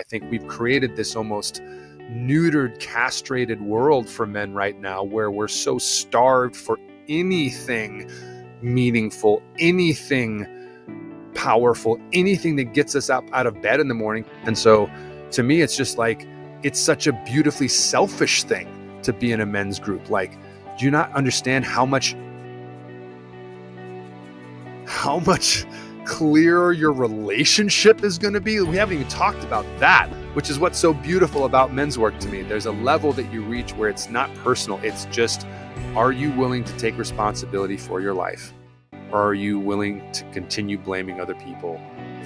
I think we've created this almost neutered, castrated world for men right now where we're so starved for anything meaningful, anything powerful, anything that gets us up out of bed in the morning. And so to me, it's just like, it's such a beautifully selfish thing to be in a men's group. Like, do you not understand how much clearer your relationship is going to be? We haven't even talked about that, which is what's so beautiful about men's work to me. There's a level that you reach where it's not personal. It's just, are you willing to take responsibility for your life? Or are you willing to continue blaming other people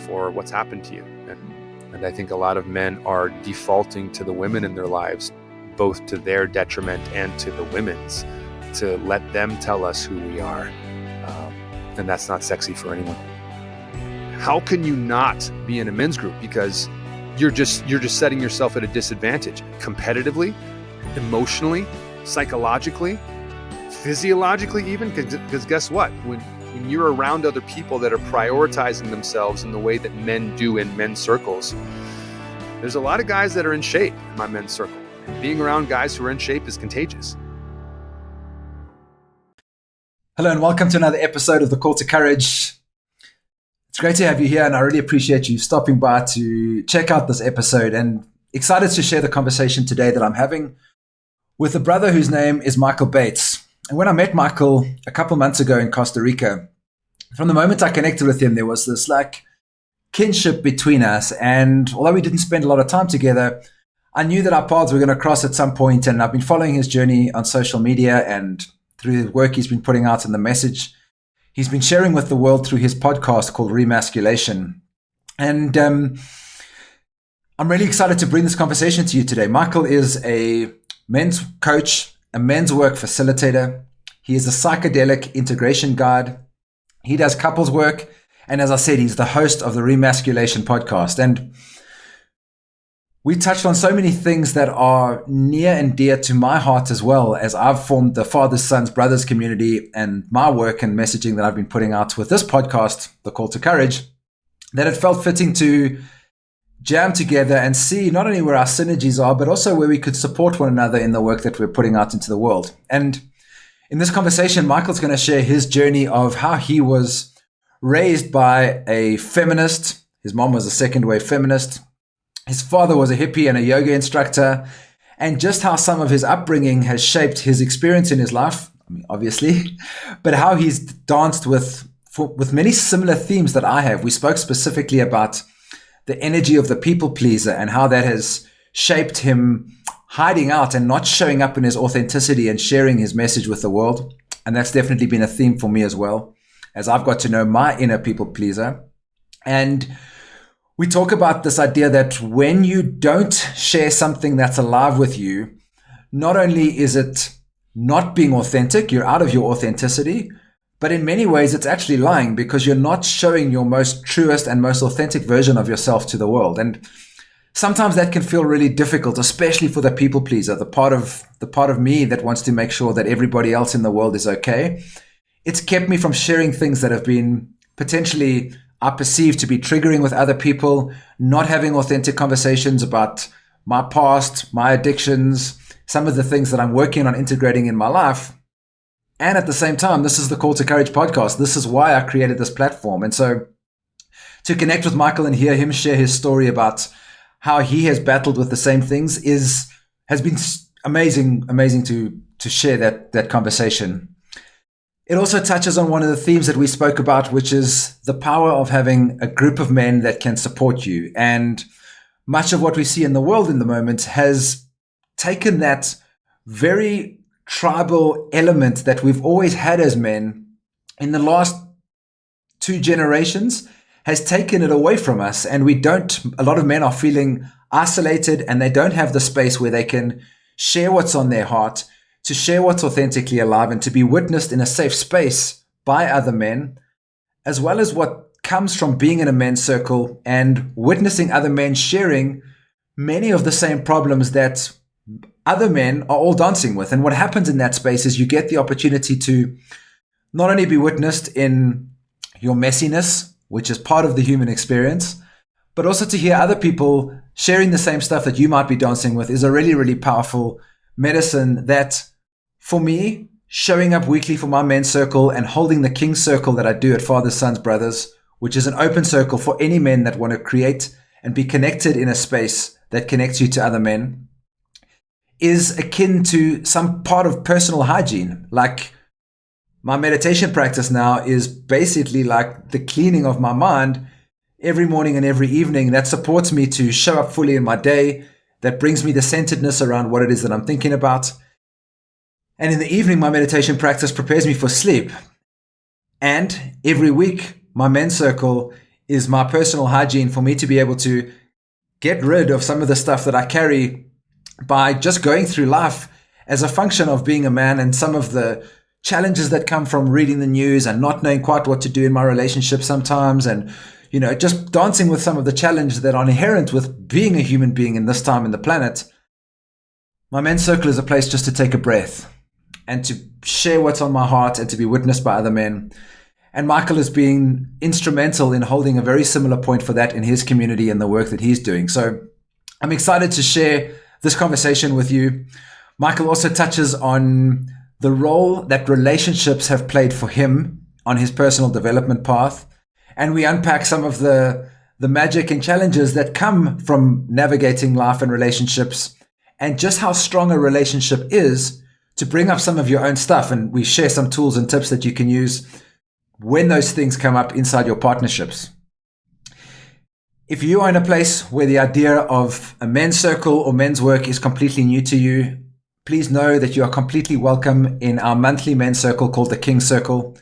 for what's happened to you? And I think a lot of men are defaulting to the women in their lives, both to their detriment and to the women's, to let them tell us who we are. And that's not sexy for anyone. How can you not be in a men's group? Because you're just setting yourself at a disadvantage, competitively, emotionally, psychologically, physiologically even, because guess what? When you're around other people that are prioritizing themselves in the way that men do in men's circles, there's a lot of guys that are in shape in my men's circle. Being around guys who are in shape is contagious. Hello and welcome to another episode of The Call to Courage. It's great to have you here, and I really appreciate you stopping by to check out this episode, and excited to share the conversation today that I'm having with a brother whose name is Mikaal Bates. And when I met Mikaal a couple months ago in Costa Rica, from the moment I connected with him, there was this like kinship between us. And although we didn't spend a lot of time together, I knew that our paths were going to cross at some point. And I've been following his journey on social media and through the work he's been putting out and the message he's been sharing with the world through his podcast called Remasculation. And I'm really excited to bring this conversation to you today. Mikaal is a men's coach, a men's work facilitator. He is a psychedelic integration guide. He does couples work. And as I said, he's the host of the Remasculation podcast. And we touched on so many things that are near and dear to my heart as well, as I've formed the Fathers, Sons, Brothers community and my work and messaging that I've been putting out with this podcast, The Call to Courage, that it felt fitting to jam together and see not only where our synergies are, but also where we could support one another in the work that we're putting out into the world. And in this conversation, Mikaal's going to share his journey of how he was raised by a feminist. His mom was a second wave feminist. His father was a hippie and a yoga instructor, and just how some of his upbringing has shaped his experience in his life, I mean, obviously, but how he's danced with many similar themes that I have. We spoke specifically about the energy of the people pleaser and how that has shaped him hiding out and not showing up in his authenticity and sharing his message with the world. And that's definitely been a theme for me as well, as I've got to know my inner people pleaser. And we talk about this idea that when you don't share something that's alive with you, not only is it not being authentic, you're out of your authenticity, but in many ways it's actually lying because you're not showing your most truest and most authentic version of yourself to the world. And sometimes that can feel really difficult, especially for the people pleaser, the part of me that wants to make sure that everybody else in the world is okay. It's kept me from sharing things that have been potentially I perceive to be triggering with other people, not having authentic conversations about my past, my addictions, some of the things that I'm working on integrating in my life. And at the same time, this is the Call to Courage podcast. This is why I created this platform. And so to connect with Mikaal and hear him share his story about how he has battled with the same things has been amazing to share that conversation. It also touches on one of the themes that we spoke about, which is the power of having a group of men that can support you. And much of what we see in the world in the moment has taken that very tribal element that we've always had as men in the last 2 generations, has taken it away from us. And a lot of men are feeling isolated and they don't have the space where they can share what's on their heart, to share what's authentically alive and to be witnessed in a safe space by other men, as well as what comes from being in a men's circle and witnessing other men sharing many of the same problems that other men are all dancing with. And what happens in that space is you get the opportunity to not only be witnessed in your messiness, which is part of the human experience, but also to hear other people sharing the same stuff that you might be dancing with is a really, really powerful medicine that, for me, showing up weekly for my men's circle and holding the king circle that I do at Fathers, Sons, Brothers, which is an open circle for any men that want to create and be connected in a space that connects you to other men, is akin to some part of personal hygiene. Like, my meditation practice now is basically like the cleaning of my mind every morning and every evening. That supports me to show up fully in my day. That brings me the centeredness around what it is that I'm thinking about. And in the evening, my meditation practice prepares me for sleep. And every week, my men's circle is my personal hygiene for me to be able to get rid of some of the stuff that I carry by just going through life as a function of being a man, and some of the challenges that come from reading the news and not knowing quite what to do in my relationship sometimes, and just dancing with some of the challenges that are inherent with being a human being in this time in the planet. My men's circle is a place just to take a breath and to share what's on my heart and to be witnessed by other men. And Mikaal has been instrumental in holding a very similar point for that in his community and the work that he's doing. So I'm excited to share this conversation with you. Mikaal also touches on the role that relationships have played for him on his personal development path. And we unpack some of the magic and challenges that come from navigating life and relationships, and just how strong a relationship is to bring up some of your own stuff. And we share some tools and tips that you can use when those things come up inside your partnerships. If you are in a place where the idea of a men's circle or men's work is completely new to you, please know that you are completely welcome in our monthly men's circle called the King Circle.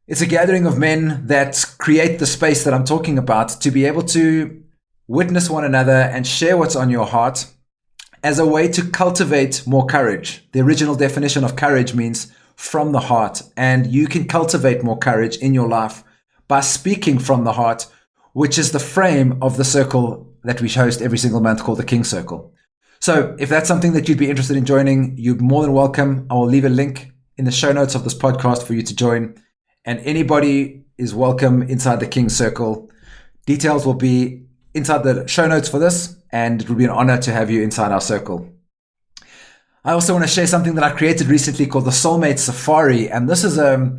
It's a gathering of men that create the space that I'm talking about to be able to witness one another and share what's on your heart as a way to cultivate more courage. The original definition of courage means from the heart, and you can cultivate more courage in your life by speaking from the heart, which is the frame of the circle that we host every single month called the King Circle. So if that's something that you'd be interested in joining, you're more than welcome. I will leave a link in the show notes of this podcast for you to join. And anybody is welcome inside the King Circle. Details will be inside the show notes for this, and it will be an honor to have you inside our circle. I also want to share something that I created recently called the Soulmate Safari. And this is a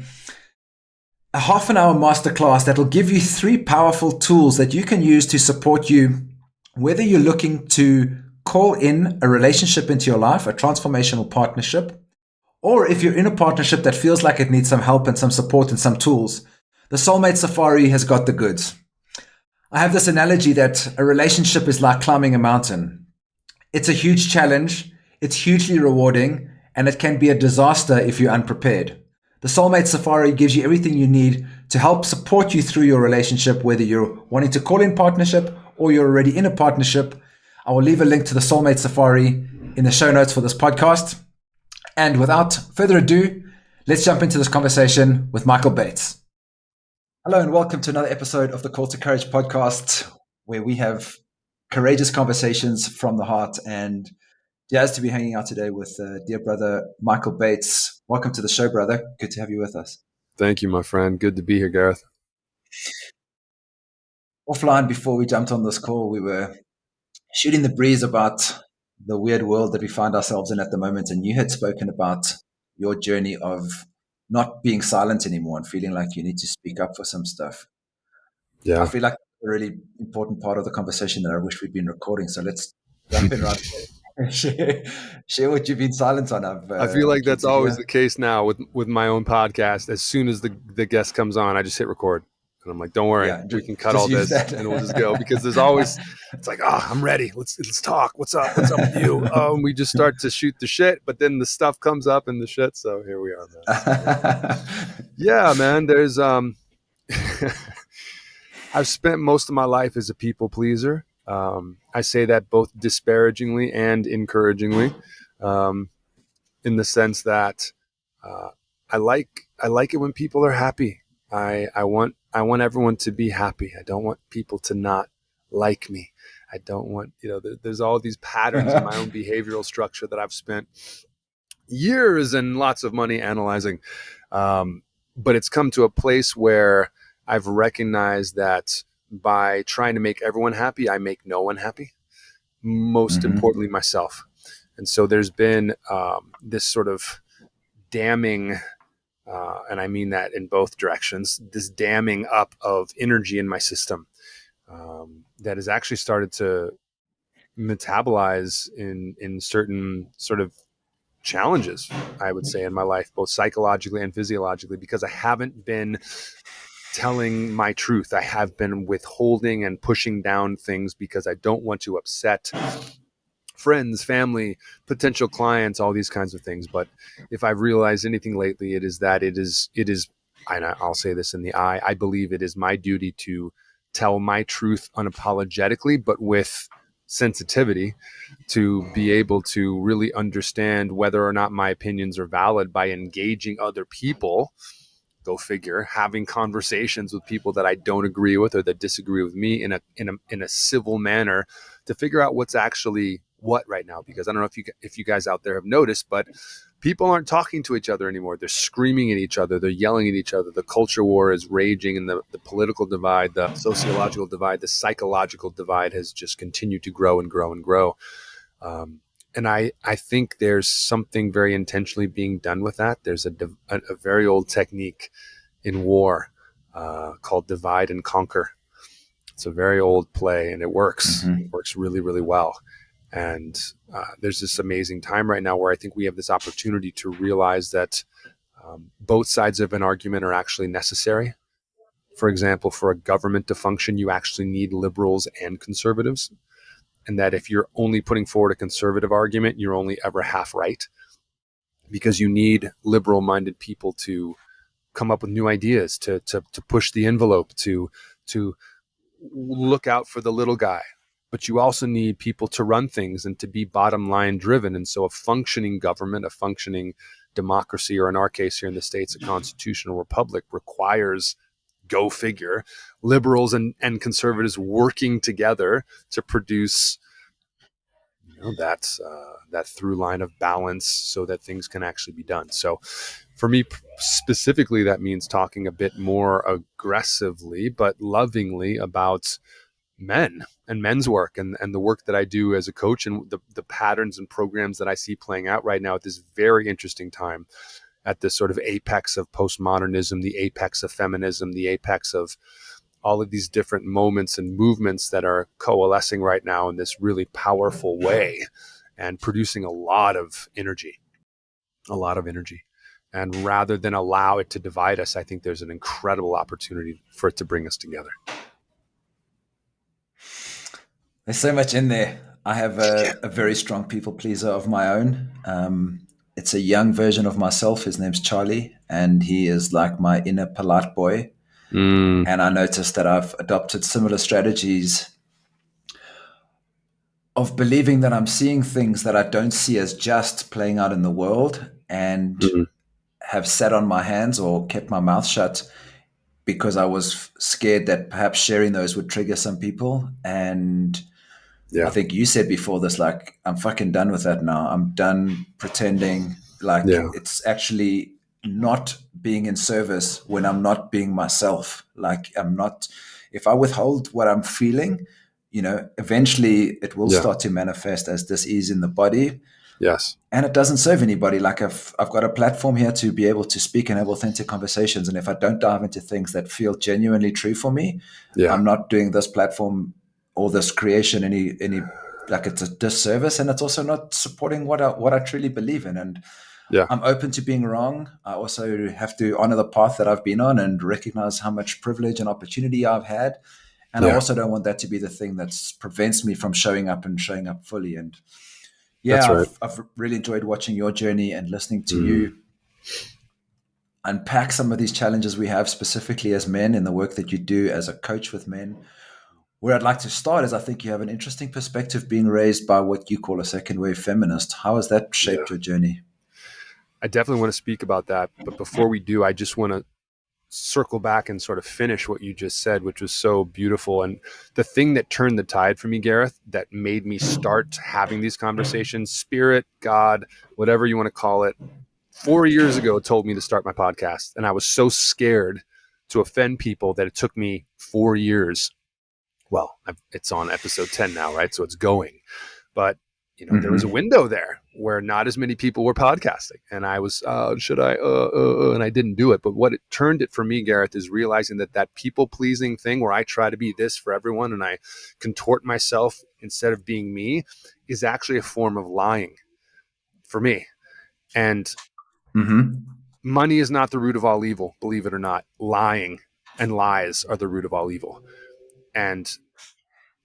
half an hour masterclass that will give you 3 powerful tools that you can use to support you, whether you're looking to call in a relationship into your life, a transformational partnership, or if you're in a partnership that feels like it needs some help and some support and some tools. The Soulmate Safari has got the goods. I have this analogy that a relationship is like climbing a mountain. It's a huge challenge, it's hugely rewarding, and it can be a disaster if you're unprepared. The Soulmate Safari gives you everything you need to help support you through your relationship, whether you're wanting to call in partnership or you're already in a partnership. I will leave a link to the Soulmate Safari in the show notes for this podcast. And without further ado, let's jump into this conversation with Mikaal Bates. Hello and welcome to another episode of the Call to Courage podcast, where we have courageous conversations from the heart. And jazzed to be hanging out today with dear brother Mikaal Bates. Welcome to the show, brother. Good to have you with us. Thank you, my friend. Good to be here, Gareth. Offline, before we jumped on this call, we were shooting the breeze about the weird world that we find ourselves in at the moment. And you had spoken about your journey of not being silent anymore and feeling like you need to speak up for some stuff. Yeah. I feel like a really important part of the conversation that I wish we'd been recording. So let's jump in right away. Share what you've been silent on. I feel like that's always the case now with my own podcast. As soon as the guest comes on, I just hit record. And I'm like, don't worry, we can cut all this and we'll just go, because there's always, it's like, I'm ready. Let's talk. What's up? What's up with you? And we just start to shoot the shit, but then the stuff comes up in the shit. So here we are, man. Yeah, man. There's, I've spent most of my life as a people pleaser. I say that both disparagingly and encouragingly, in the sense that I like it when people are happy. I want everyone to be happy. I don't want people to not like me. I don't want, there's all these patterns in my own behavioral structure that I've spent years and lots of money analyzing. But it's come to a place where I've recognized that by trying to make everyone happy, I make no one happy. most Mm-hmm. importantly, myself. And so there's been this sort of damming, and I mean that in both directions, this damming up of energy in my system that has actually started to metabolize in certain sort of challenges, I would say, in my life, both psychologically and physiologically, because I haven't been telling my truth. I have been withholding and pushing down things because I don't want to upset friends, family, potential clients, all these kinds of things. But if I've realized anything lately, it is that it is, and I'll say this in the I believe it is my duty to tell my truth unapologetically, but with sensitivity, to be able to really understand whether or not my opinions are valid by engaging other people. Go figure, having conversations with people that I don't agree with or that disagree with me in a civil manner, to figure out what's actually what right now. Because I don't know if you guys out there have noticed, but people aren't talking to each other anymore. They're screaming at each other. They're yelling at each other. The culture war is raging, and the political divide, the sociological divide, the psychological divide has just continued to grow and grow and grow. And I think there's something very intentionally being done with that. There's a very old technique in war called divide and conquer. It's a very old play, and it works. It Mm-hmm. works really, really well. And there's this amazing time right now where I think we have this opportunity to realize that both sides of an argument are actually necessary. For example, for a government to function, you actually need liberals and conservatives. And that if you're only putting forward a conservative argument, you're only ever half right, because you need liberal minded people to come up with new ideas, to push the envelope, to look out for the little guy. But you also need people to run things and to be bottom line driven. And so a functioning government, a functioning democracy, or in our case here in the States, a constitutional republic, requires, go figure, liberals and conservatives working together to produce that through line of balance so that things can actually be done. So for me specifically, that means talking a bit more aggressively but lovingly about men and men's work, and the work that I do as a coach, and the patterns and programs that I see playing out right now at this very interesting time, at this sort of apex of postmodernism, the apex of feminism, the apex of all of these different moments and movements that are coalescing right now in this really powerful way and producing a lot of energy, a lot of energy. And rather than allow it to divide us, I think there's an incredible opportunity for it to bring us together. There's so much in there. I have a very strong people pleaser of my own. It's a young version of myself. His name's Charlie, and he is like my inner polite boy. Mm, And I noticed that I've adopted similar strategies of believing that I'm seeing things that I don't see as just playing out in the world, and mm, have sat on my hands or kept my mouth shut because I was scared that perhaps sharing those would trigger some people. And I yeah, think you said before this, like, I'm fucking done with that now. I'm done pretending. Like, yeah, it's actually not being in service when I'm not being myself. Like, I'm not, if I withhold what I'm feeling, eventually it will yeah, start to manifest as dis-ease in the body, yes, and it doesn't serve anybody. Like, I've got a platform here to be able to speak and have authentic conversations. And if I don't dive into things that feel genuinely true for me, yeah, I'm not doing this platform or this creation any like, it's a disservice, and it's also not supporting what I truly believe in. And yeah, I'm open to being wrong. I also have to honor the path that I've been on and recognize how much privilege and opportunity I've had. And I yeah, also don't want that to be the thing that prevents me from showing up and showing up fully. And that's yeah, right. I've really enjoyed watching your journey and listening to Mm, you unpack some of these challenges we have specifically as men in the work that you do as a coach with men. Where I'd like to start is, I think you have an interesting perspective being raised by what you call a second wave feminist. How has that yeah, shaped your journey? I definitely want to speak about that. But before we do, I just want to circle back and sort of finish what you just said, which was so beautiful. And the thing that turned the tide for me, Gareth, that made me start having these conversations, spirit, God, whatever you want to call it, 4 years ago told me to start my podcast. And I was so scared to offend people that it took me 4 years well, it's on episode 10 now, right? So it's going. But, there was a Mm-hmm. window there where not as many people were podcasting. And I was, should I, and I didn't do it. But what it turned it for me, Gareth, is realizing that people pleasing thing where I try to be this for everyone and I contort myself instead of being me is actually a form of lying for me. And Mm-hmm. money is not the root of all evil, believe it or not. Lying and lies are the root of all evil. And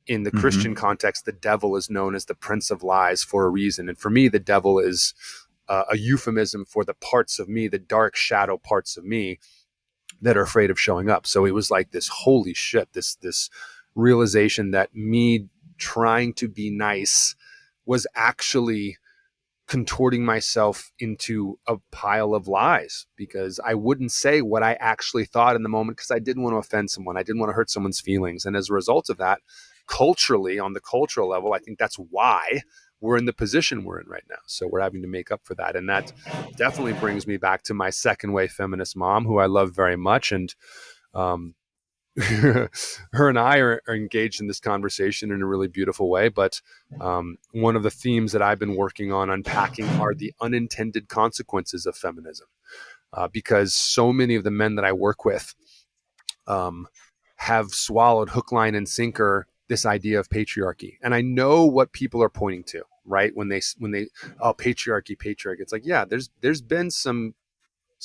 in the Christian Mm-hmm. context, the devil is known as the prince of lies for a reason. And for me, the devil is a euphemism for the parts of me, the dark shadow parts of me that are afraid of showing up. So it was like this holy shit, this realization that me trying to be nice was actually contorting myself into a pile of lies because I wouldn't say what I actually thought in the moment because I didn't want to offend someone. I didn't want to hurt someone's feelings. And as a result of that, culturally, on the cultural level, I think that's why we're in the position we're in right now. So we're having to make up for that. And that definitely brings me back to my second wave feminist mom, who I love very much. And um, her and I are engaged in this conversation in a really beautiful way. But one of the themes that I've been working on unpacking are the unintended consequences of feminism, because so many of the men that I work with um, have swallowed hook, line, and sinker this idea of patriarchy, and I know what people are pointing to. Right when they oh, patriarchy, it's like, yeah, there's been some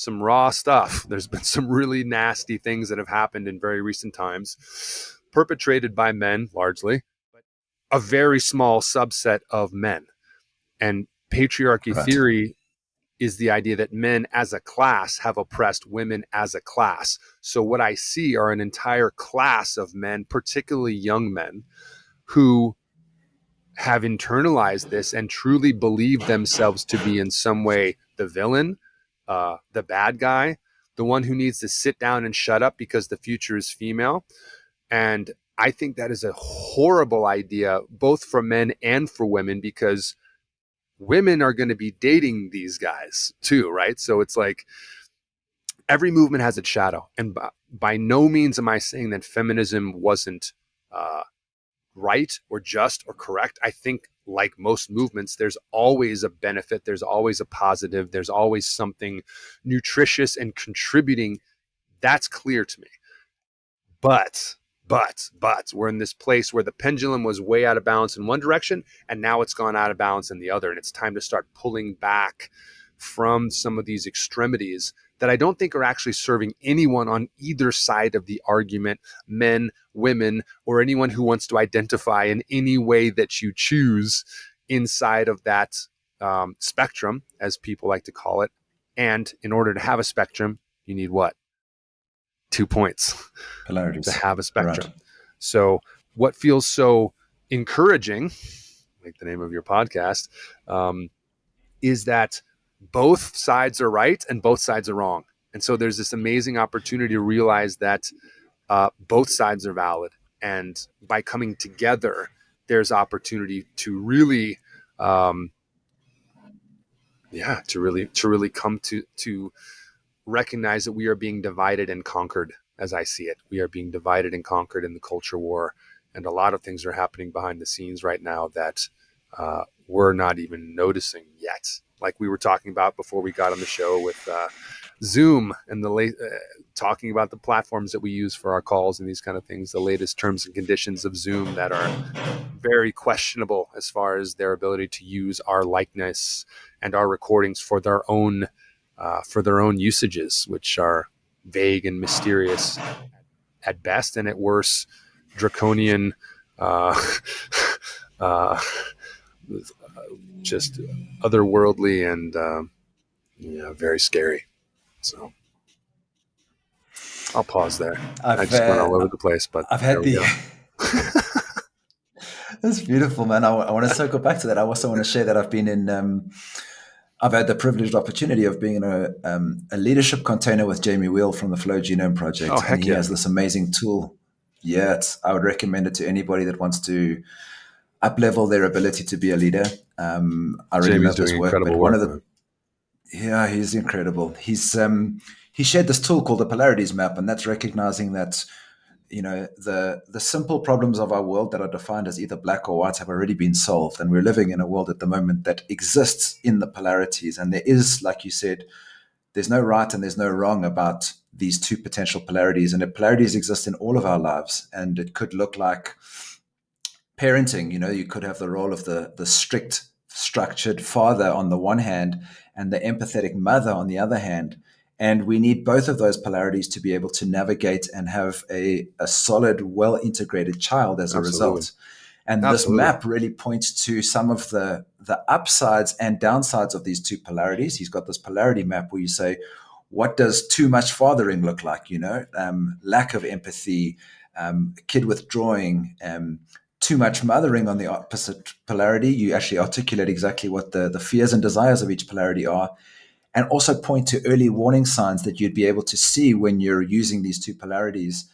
raw stuff. There's been some really nasty things that have happened in very recent times, perpetrated by men largely, but a very small subset of men. And patriarchy Right. theory is the idea that men as a class have oppressed women as a class. So what I see are an entire class of men, particularly young men, who have internalized this and truly believe themselves to be in some way the villain, the bad guy, the one who needs to sit down and shut up because the future is female. And I think that is a horrible idea, both for men and for women, because women are going to be dating these guys too, right? So it's like every movement has its shadow. And by no means am I saying that feminism wasn't uh, right or just or correct. I think, like most movements, there's always a benefit, there's always a positive, there's always something nutritious and contributing. That's clear to me. But we're in this place where the pendulum was way out of balance in one direction and now it's gone out of balance in the other. And it's time to start pulling back from some of these extremities that I don't think are actually serving anyone on either side of the argument, men, women, or anyone who wants to identify in any way that you choose inside of that spectrum, as people like to call it. And in order to have a spectrum, you need what? 2 points to Polarities. have a Right. spectrum. So, what feels so encouraging, like the name of your podcast, um, is that both sides are right and both sides are wrong. And so there's this amazing opportunity to realize that both sides are valid. And by coming together, there's opportunity to really, um, to really come to recognize that we are being divided and conquered. As I see it, we are being divided and conquered in the culture war, and a lot of things are happening behind the scenes right now that we're not even noticing yet. Like we were talking about before we got on the show with Zoom and talking about the platforms that we use for our calls and these kind of things, the latest terms and conditions of Zoom that are very questionable as far as their ability to use our likeness and our recordings for their own usages, which are vague and mysterious at best, and at worst, draconian, uh, uh, just otherworldly and very scary. So I'll pause there. I I've just went all over the place, but I've there had we the. go. That's beautiful, man. I want to circle back to that. I also want to share that I've been in. I've had the privileged opportunity of being in a leadership container with Jamie Wheel from the Flow Genome Oh, Project, and heck he yeah. has this amazing tool. Yeah, I would recommend it to anybody that wants to up level their ability to be a leader. I really Jamie's love doing his work, but incredible one of work, the man. yeah, he's incredible. He shared this tool called the polarities map, and that's recognizing that the simple problems of our world that are defined as either black or white have already been solved, and we're living in a world at the moment that exists in the polarities. And there is, like you said, there's no right and there's no wrong about these two potential polarities, and the polarities exist in all of our lives. And it could look like parenting. You could have the role of the strict, structured father on the one hand, and the empathetic mother on the other hand. And we need both of those polarities to be able to navigate and have a solid, well integrated child as a Absolutely. result. And this Absolutely. map really points to some of the upsides and downsides of these two polarities. He's got this polarity map where you say, what does too much fathering look like? Lack of empathy, kid withdrawing, too much mothering on the opposite polarity. You actually articulate exactly what the fears and desires of each polarity are, and also point to early warning signs that you'd be able to see when you're using these two polarities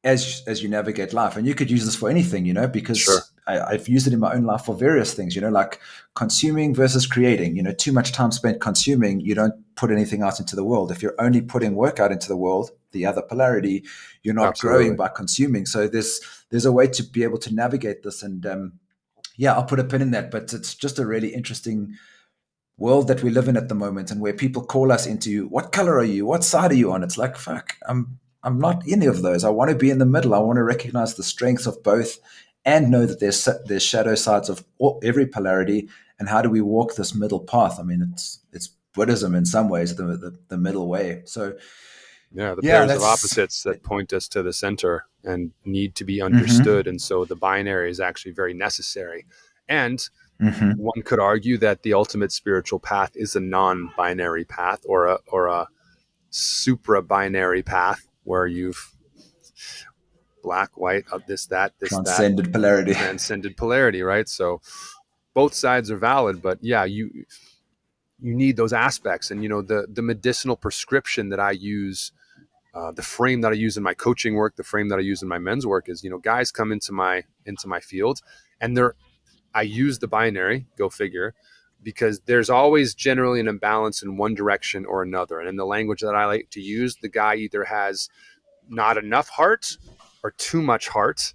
as you navigate life. And you could use this for anything, Sure. because I've used it in my own life for various things, like consuming versus creating. Too much time spent consuming, you don't put anything out into the world. If you're only putting work out into the world, the other polarity, you're not growing Absolutely. by consuming. So there's a way to be able to navigate this. And yeah, I'll put a pin in that. But it's just a really interesting world that we live in at the moment, and where people call us into, what color are you? What side are you on? It's like, fuck, I'm not any of those. I want to be in the middle. I want to recognize the strengths of both, and know that there's shadow sides of every polarity. And how do we walk this middle path? I mean, it's Buddhism in some ways, the middle way. So Yeah, the yeah, pairs of that's opposites that point us to the center and need to be understood. mm-hmm, And so the binary is actually very necessary. And mm-hmm, one could argue that the ultimate spiritual path is a non-binary path, or a supra-binary path, where you've black, white, this, that, this, that, transcended polarity. transcended polarity, right? So both sides are valid, but yeah, you need those aspects. And the medicinal prescription that I use, the frame that I use in my coaching work, the frame that I use in my men's work is, guys come into my field, and I use the binary, go figure, because there's always generally an imbalance in one direction or another. And in the language that I like to use, the guy either has not enough heart or too much heart,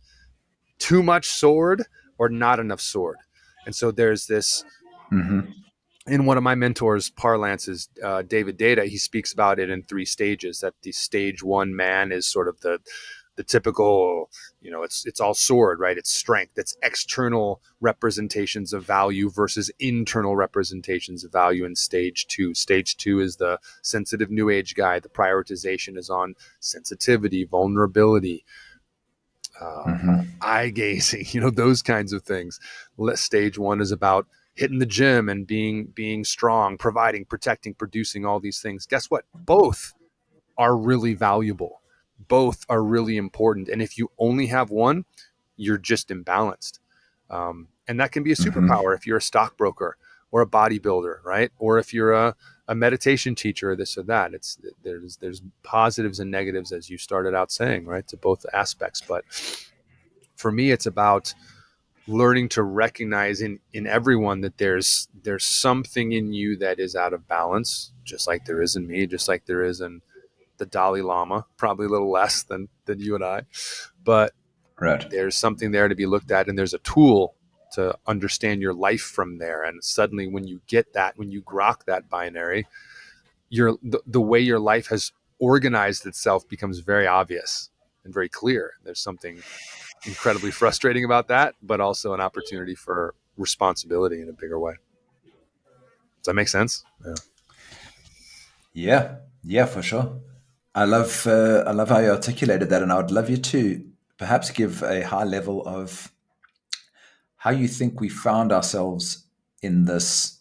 too much sword or not enough sword. And so there's this, Mm-hmm, in one of my mentors' parlances, David Data, he speaks about it in three stages. That the stage one man is sort of the typical, it's all sword, right? It's strength. It's external representations of value versus internal representations of value in stage two. Stage two is the sensitive new age guy. The prioritization is on sensitivity, vulnerability, mm-hmm, eye gazing, those kinds of things. Stage one is about hitting the gym and being strong, providing, protecting, producing, all these things. Guess what? Both are really valuable. Both are really important. And if you only have one, you're just imbalanced. And that can be a mm-hmm. superpower if you're a stockbroker or a bodybuilder, right? Or if you're a meditation teacher, or this or that. There's positives and negatives, as you started out saying, right, to both aspects. But for me, it's about learning to recognize in everyone that there's something in you that is out of balance, just like there is in me, just like there is in the Dalai Lama, probably a little less than you and I, but Right. there's something there to be looked at, and there's a tool to understand your life from there. And suddenly, when you get that, when you grok that binary, the way your life has organized itself becomes very obvious and very clear. There's something incredibly frustrating about that, but also an opportunity for responsibility in a bigger way. Does that make sense? Yeah. Yeah, yeah, for sure. I love how you articulated that, and I would love you to perhaps give a high level of how you think we found ourselves in this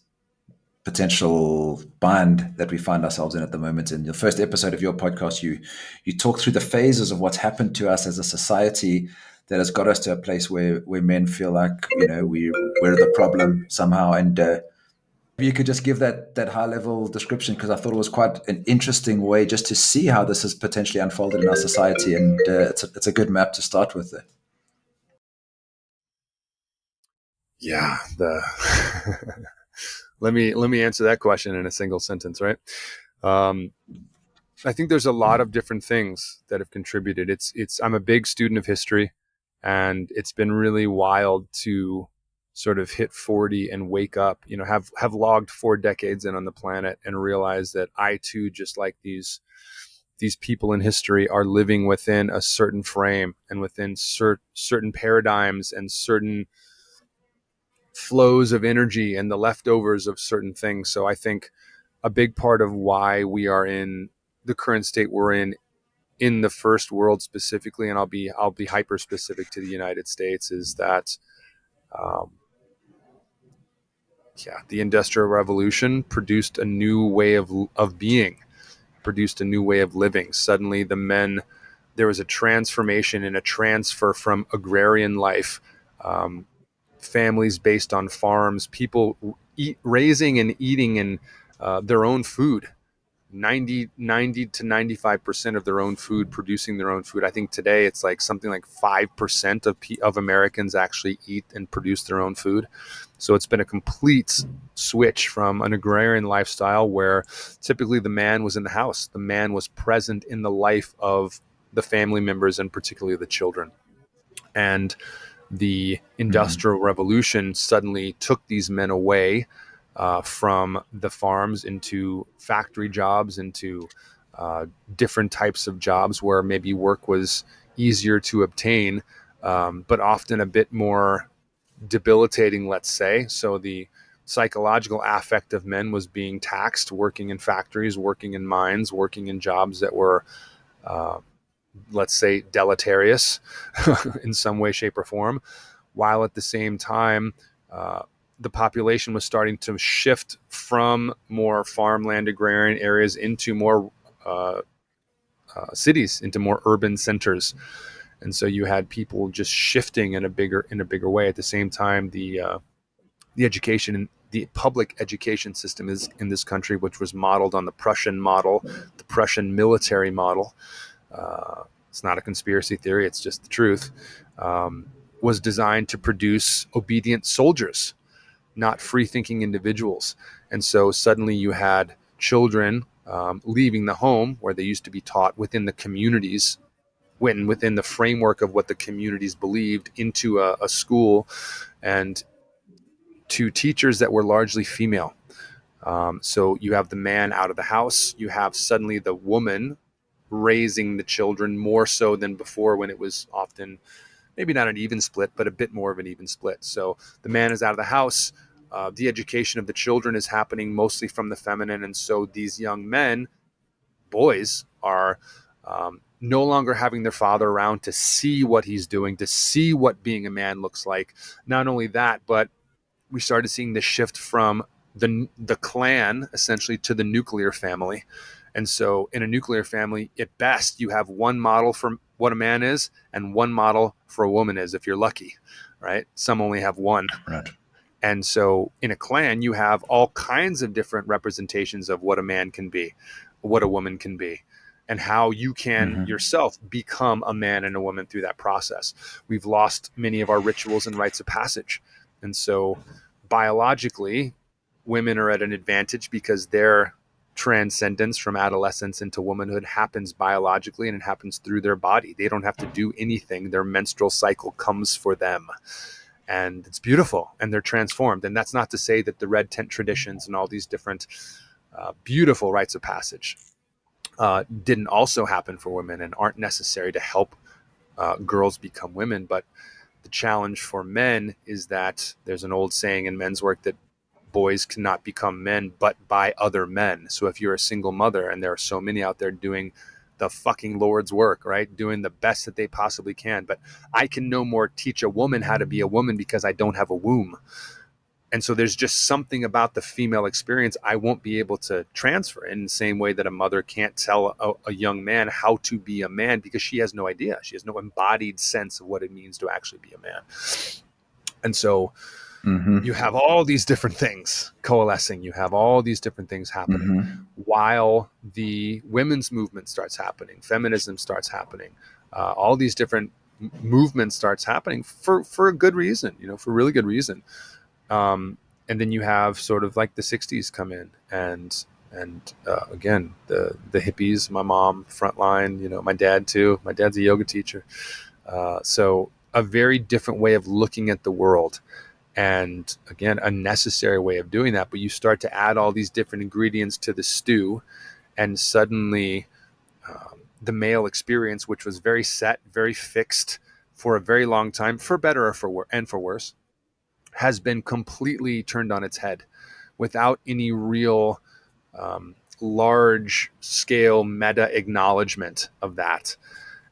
potential bind that we find ourselves in at the moment. In your first episode of your podcast, you talk through the phases of what's happened to us as a society that has got us to a place where men feel like we're the problem somehow. And you could just give that high level description, because I thought it was quite an interesting way just to see how this has potentially unfolded in our society, and it's a good map to start with there. Yeah. Let me answer that question in a single sentence, right? Um, I think there's a lot of different things that have contributed. I'm a big student of history, and it's been really wild to sort of hit 40 and wake up, have logged 4 decades in on the planet and realize that I too, just like these people in history, are living within a certain frame and within certain paradigms and certain flows of energy and the leftovers of certain things. So I think a big part of why we are in the current state we're in the first world specifically, and I'll be hyper specific to the United States, is that um, the Industrial Revolution produced a new way of being, produced a new way of living. Suddenly, there was a transformation and a transfer from agrarian life, um, families based on farms, people raising and eating their own food. 90 to 95% of their own food, producing their own food. I think today it's like something like 5% of Americans actually eat and produce their own food. So it's been a complete switch from an agrarian lifestyle where typically the man was in the house. The man was present in the life of the family members and particularly the children. And the Industrial Revolution suddenly took these men away from the farms into factory jobs, into different types of jobs where maybe work was easier to obtain, but often a bit more debilitating, let's say. So the psychological affect of men was being taxed, working in factories, working in mines, working in jobs that were, uh, let's say, deleterious in some way, shape, or form, while at the same time, the population was starting to shift from more farmland agrarian areas into more uh, cities, into more urban centers. And so you had people just shifting in a bigger way. At the same time, the education, the public education system is in this country, which was modeled on the Prussian model, the Prussian military model. It's not a conspiracy theory; it's just the truth. Was designed to produce obedient soldiers, not free-thinking individuals. And so suddenly you had children leaving the home where they used to be taught within the communities, within the framework of what the communities believed, into a school, and to teachers that were largely female. So you have the man out of the house. You have suddenly the woman raising the children more so than before, when it was often maybe not an even split, but a bit more of an even split. So the man is out of the house. The education of the children is happening mostly from the feminine. And so these young men, boys, are no longer having their father around to see what he's doing, to see what being a man looks like. Not only that, but we started seeing this shift from the clan essentially to the nuclear family. And so in a nuclear family, at best, you have one model for what a man is and one model for a woman is, if you're lucky, right? Some only have one. Right. And so in a clan, you have all kinds of different representations of what a man can be, what a woman can be, and how you can yourself become a man and a woman through that process. We've lost many of our rituals and rites of passage. And so biologically, women are at an advantage because their transcendence from adolescence into womanhood happens biologically, and it happens through their body. They don't have to do anything. Their menstrual cycle comes for them. And it's beautiful, and they're transformed. And that's not to say that the red tent traditions and all these different beautiful rites of passage didn't also happen for women and aren't necessary to help girls become women. But the challenge for men is that there's an old saying in men's work that boys cannot become men but by other men. So if you're a single mother, and there are so many out there doing the fucking Lord's work, right? Doing the best that they possibly can. But I can no more teach a woman how to be a woman because I don't have a womb. And so there's just something about the female experience I won't be able to transfer in the same way that a mother can't tell a young man how to be a man, because she has no idea. She has no embodied sense of what it means to actually be a man. And so you have all these different things coalescing. You have all these different things happening while the women's movement starts happening, feminism starts happening, all these different movements starts happening for a good reason, for a really good reason. And then you have sort of like the 60s come in, and And again, the hippies, my mom, frontline, my dad too. My dad's a yoga teacher. So a very different way of looking at the world. And again, a necessary way of doing that. But you start to add all these different ingredients to the stew, and suddenly the male experience, which was very set, very fixed for a very long time, for better or for worse, has been completely turned on its head without any real large scale meta acknowledgement of that.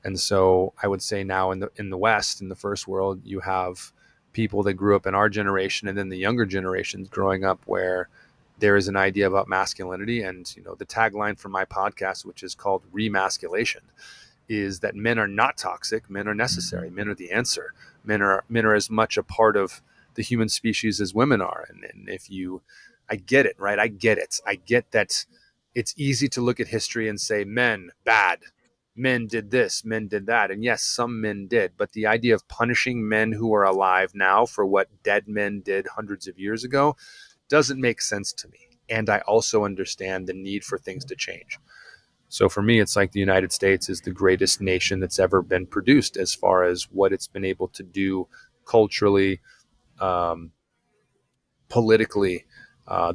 And so I would say now in the West, in the first world, you have people that grew up in our generation and then the younger generations growing up where there is an idea about masculinity. And the tagline for my podcast, which is called Remasculation, is that men are not toxic, men are necessary, men are the answer. Men are as much a part of the human species as women are. And if you I get it, right? I get it. I get that it's easy to look at history and say men bad, men did this, men did that. And yes, some men did, but the idea of punishing men who are alive now for what dead men did hundreds of years ago doesn't make sense to me. And I also understand the need for things to change. So for me, it's like the United States is the greatest nation that's ever been produced as far as what it's been able to do culturally, um, politically,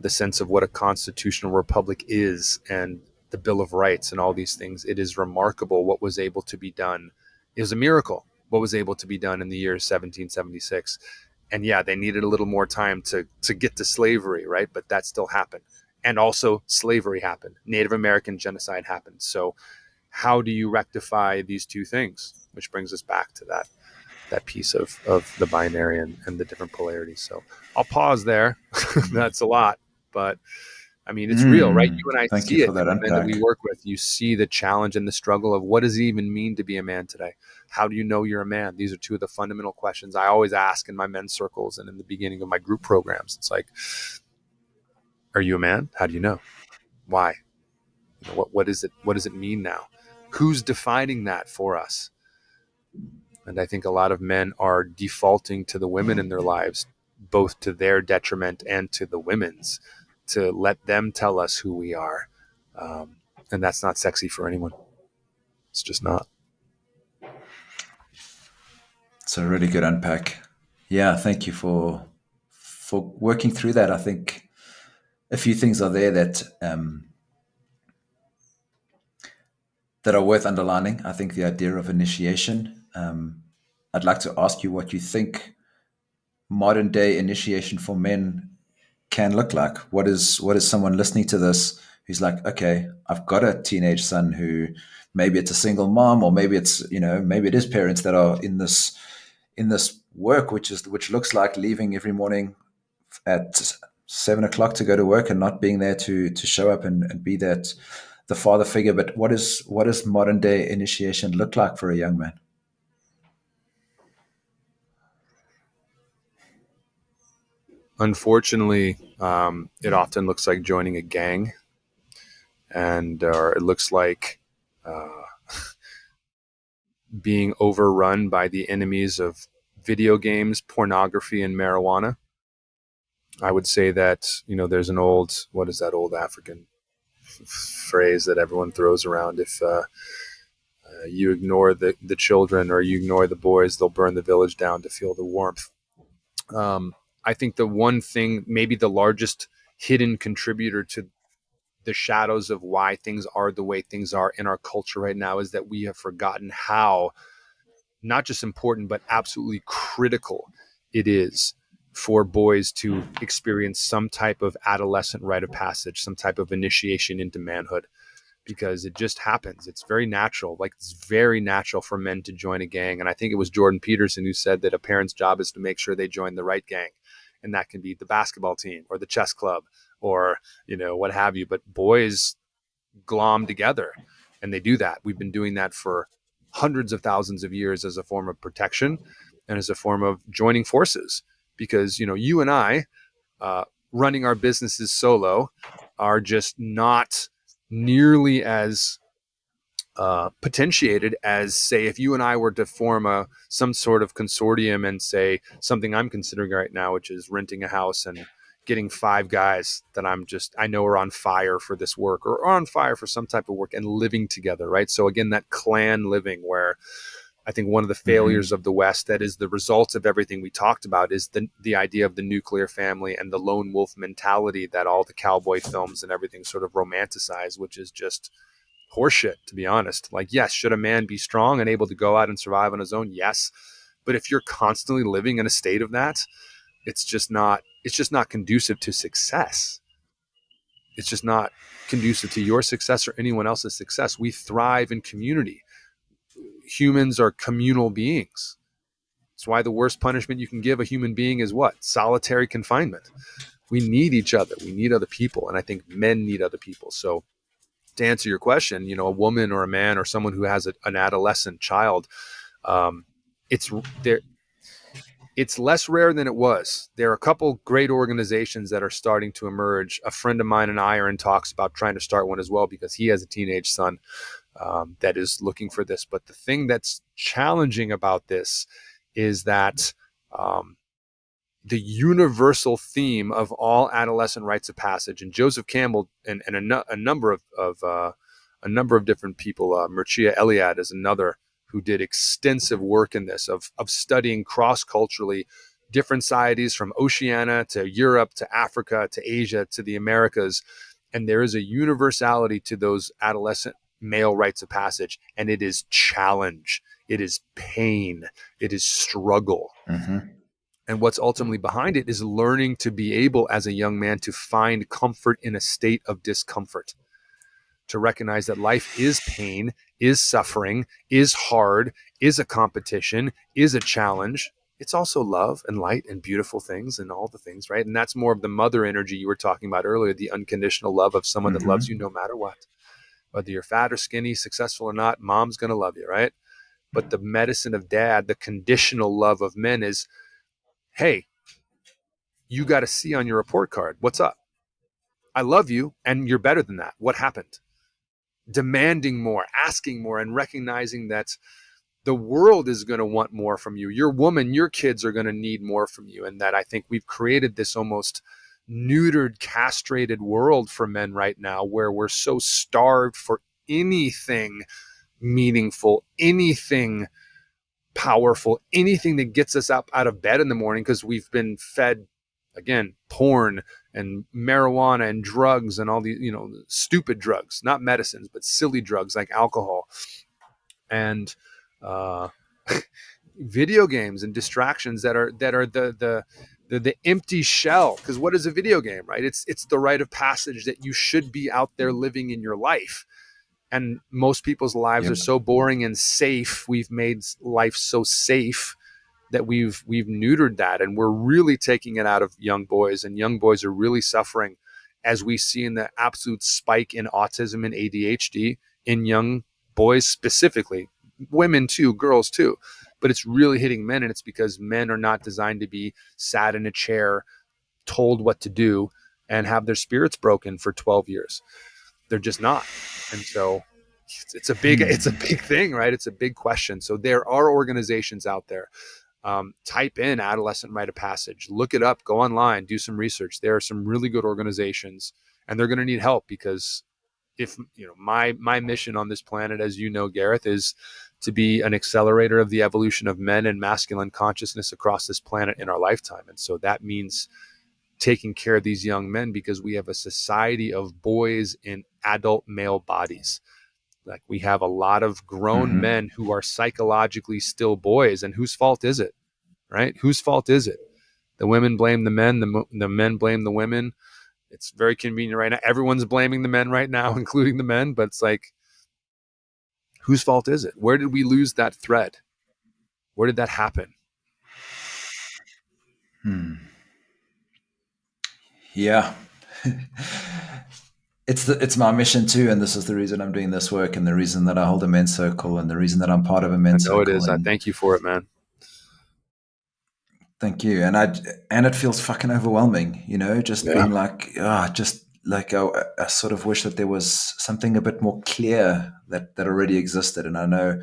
the sense of what a constitutional republic is, and the Bill of Rights, and all these things. It is remarkable what was able to be done. It was a miracle what was able to be done in the year 1776. And yeah, they needed a little more time to get to slavery, right? But that still happened. And also slavery happened. Native American genocide happened. So how do you rectify these two things? Which brings us back to that piece of the binary and the different polarities. So I'll pause there. That's a lot, but I mean, it's real, right? You and I Thank you see for it that in the men that we unpack. work with. You see the challenge and the struggle of what does it even mean to be a man today? How do you know you're a man? These are two of the fundamental questions I always ask in my men's circles and in the beginning of my group programs. It's like, are you a man? How do you know? Why? What is it? What does it mean now? Who's defining that for us? And I think a lot of men are defaulting to the women in their lives, both to their detriment and to the women's, to let them tell us who we are. And that's not sexy for anyone. It's just not. It's a really good unpack. Yeah, thank you for working through that. I think a few things are there that are worth underlining. I think the idea of initiation. I'd like to ask you what you think modern day initiation for men can look like. What is someone listening to this who's like, okay, I've got a teenage son who maybe it's a single mom, or maybe it's maybe it is parents that are in this work, which looks like leaving every morning at 7 o'clock to go to work and not being there to show up and be that the father figure. But what does modern day initiation look like for a young man? Unfortunately, it often looks like joining a gang, and it looks like uh, being overrun by the enemies of video games, pornography, and marijuana. I would say that, there's an old, what is that old African phrase that everyone throws around? If you ignore the children, or you ignore the boys, they'll burn the village down to feel the warmth. Um, I think the one thing, maybe the largest hidden contributor to the shadows of why things are the way things are in our culture right now, is that we have forgotten how not just important, but absolutely critical it is for boys to experience some type of adolescent rite of passage, some type of initiation into manhood, because it just happens. It's very natural. Like, it's very natural for men to join a gang. And I think it was Jordan Peterson who said that a parent's job is to make sure they join the right gang. And that can be the basketball team or the chess club or, what have you. But boys glom together, and they do that. We've been doing that for hundreds of thousands of years as a form of protection and as a form of joining forces, because you and I, uh, running our businesses solo, are just not nearly as potentiated as, say, if you and I were to form some sort of consortium, and say something I'm considering right now, which is renting a house and getting 5 guys that I know are on fire for this work or are on fire for some type of work and living together, right? So again, that clan living, where I think one of the failures of the West, that is the result of everything we talked about, is the idea of the nuclear family and the lone wolf mentality that all the cowboy films and everything sort of romanticize, which is just horseshit, to be honest. Like, yes, should a man be strong and able to go out and survive on his own? Yes. But if you're constantly living in a state of that, it's just not conducive to success. It's just not conducive to your success or anyone else's success. We thrive in community. Humans are communal beings. That's why the worst punishment you can give a human being is what? Solitary confinement. We need each other. We need other people. And I think men need other people. So to answer your question, a woman or a man or someone who has an adolescent child, it's there. It's less rare than it was. There are a couple great organizations that are starting to emerge. A friend of mine and I are in talks about trying to start one as well, because he has a teenage son that is looking for this. But the thing that's challenging about this is that the universal theme of all adolescent rites of passage, and Joseph Campbell and a number of different people, Mircea Eliade is another who did extensive work in this, of studying cross-culturally different societies from Oceania to Europe to Africa to Asia to the Americas. And there is a universality to those adolescent male rites of passage, and it is challenge, it is pain, it is struggle. And what's ultimately behind it is learning to be able, as a young man, to find comfort in a state of discomfort, to recognize that life is pain, is suffering, is hard, is a competition, is a challenge. It's also love and light and beautiful things and all the things, right? And that's more of the mother energy you were talking about earlier, the unconditional love of someone that loves you no matter what. Whether you're fat or skinny, successful or not, mom's going to love you, right? But the medicine of dad, the conditional love of men is, hey, you got a C on your report card. What's up? I love you, and you're better than that. What happened? Demanding more, asking more, and recognizing that the world is going to want more from you. Your woman, your kids are going to need more from you. And that I think we've created this almost neutered, castrated world for men right now, where we're so starved for anything meaningful, anything powerful, anything that gets us up out of bed in the morning, because we've been fed, again, porn and marijuana and drugs and all these, stupid drugs, not medicines, but silly drugs like alcohol and video games and distractions that are the empty shell. Because what is a video game, right? It's the rite of passage that you should be out there living in your life. And most people's lives are so boring and safe. We've made life so safe that we've neutered that, and we're really taking it out of young boys, and young boys are really suffering, as we see in the absolute spike in autism and ADHD in young boys specifically, women too, girls too, but it's really hitting men. And it's because men are not designed to be sat in a chair, told what to do, and have their spirits broken for 12 years. They're just not. And so it's a big thing, right? It's a big question. So there are organizations out there. Type in adolescent rite of passage, look it up, go online, do some research. There are some really good organizations, and they're going to need help, because if my mission on this planet, as you know, Gareth, is to be an accelerator of the evolution of men and masculine consciousness across this planet in our lifetime. And so that means taking care of these young men, because we have a society of boys in adult male bodies. Like, we have a lot of grown men who are psychologically still boys. And whose fault is it, right? Whose fault is it? The women blame the men, the men blame the women. It's very convenient right now. Everyone's blaming the men right now, including the men. But it's like, whose fault is it? Where did we lose that thread? Where did that happen? Yeah. It's my mission too, and this is the reason I'm doing this work, and the reason that I hold a men's circle, and the reason that I'm part of a men's circle. I know it is. I thank you for it, man. Thank you. And it feels fucking overwhelming, being like, just like I sort of wish that there was something a bit more clear that already existed. And I know,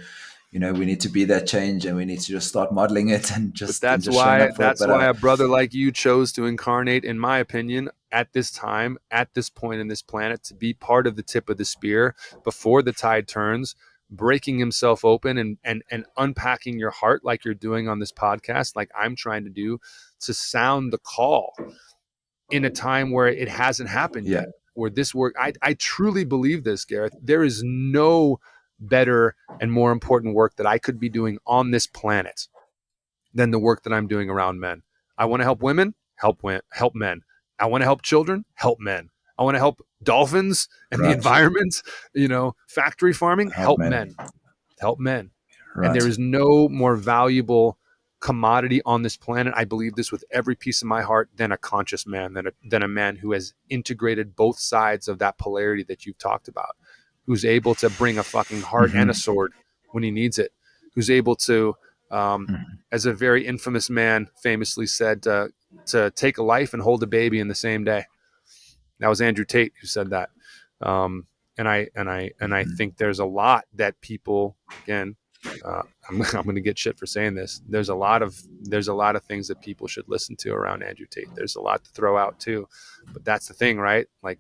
we need to be that change, and we need to just start modeling it and But just showing up for it. that's But why a brother like you chose to incarnate, in my opinion, at this time, at this point in this planet, to be part of the tip of the spear before the tide turns, breaking himself open and unpacking your heart like you're doing on this podcast, like I'm trying to do, to sound the call in a time where it hasn't happened yeah, yet. Where this work, I truly believe this, Gareth. There is no better and more important work that I could be doing on this planet than the work that I'm doing around men. I want to help women, help men. I want to help children, help men. I want to help dolphins and the right. environment, factory farming, Help, help man. men, help men. And there Right. is no more valuable commodity on this planet, I believe this with every piece of my heart, than a conscious man, than a man who has integrated both sides of that polarity that you've talked about, who's able to bring a fucking heart and a Mm-hmm. sword when he needs it, who's able to, um, Mm-hmm. as a very infamous man famously said, to take a life and hold a baby in the same day. That was Andrew Tate who said that. Um, and I Mm-hmm. think there's a lot that people, again, I'm going to get shit for saying this. There's a lot of things that people should listen to around Andrew Tate. There's a lot to throw out too, but that's the thing, right? Like,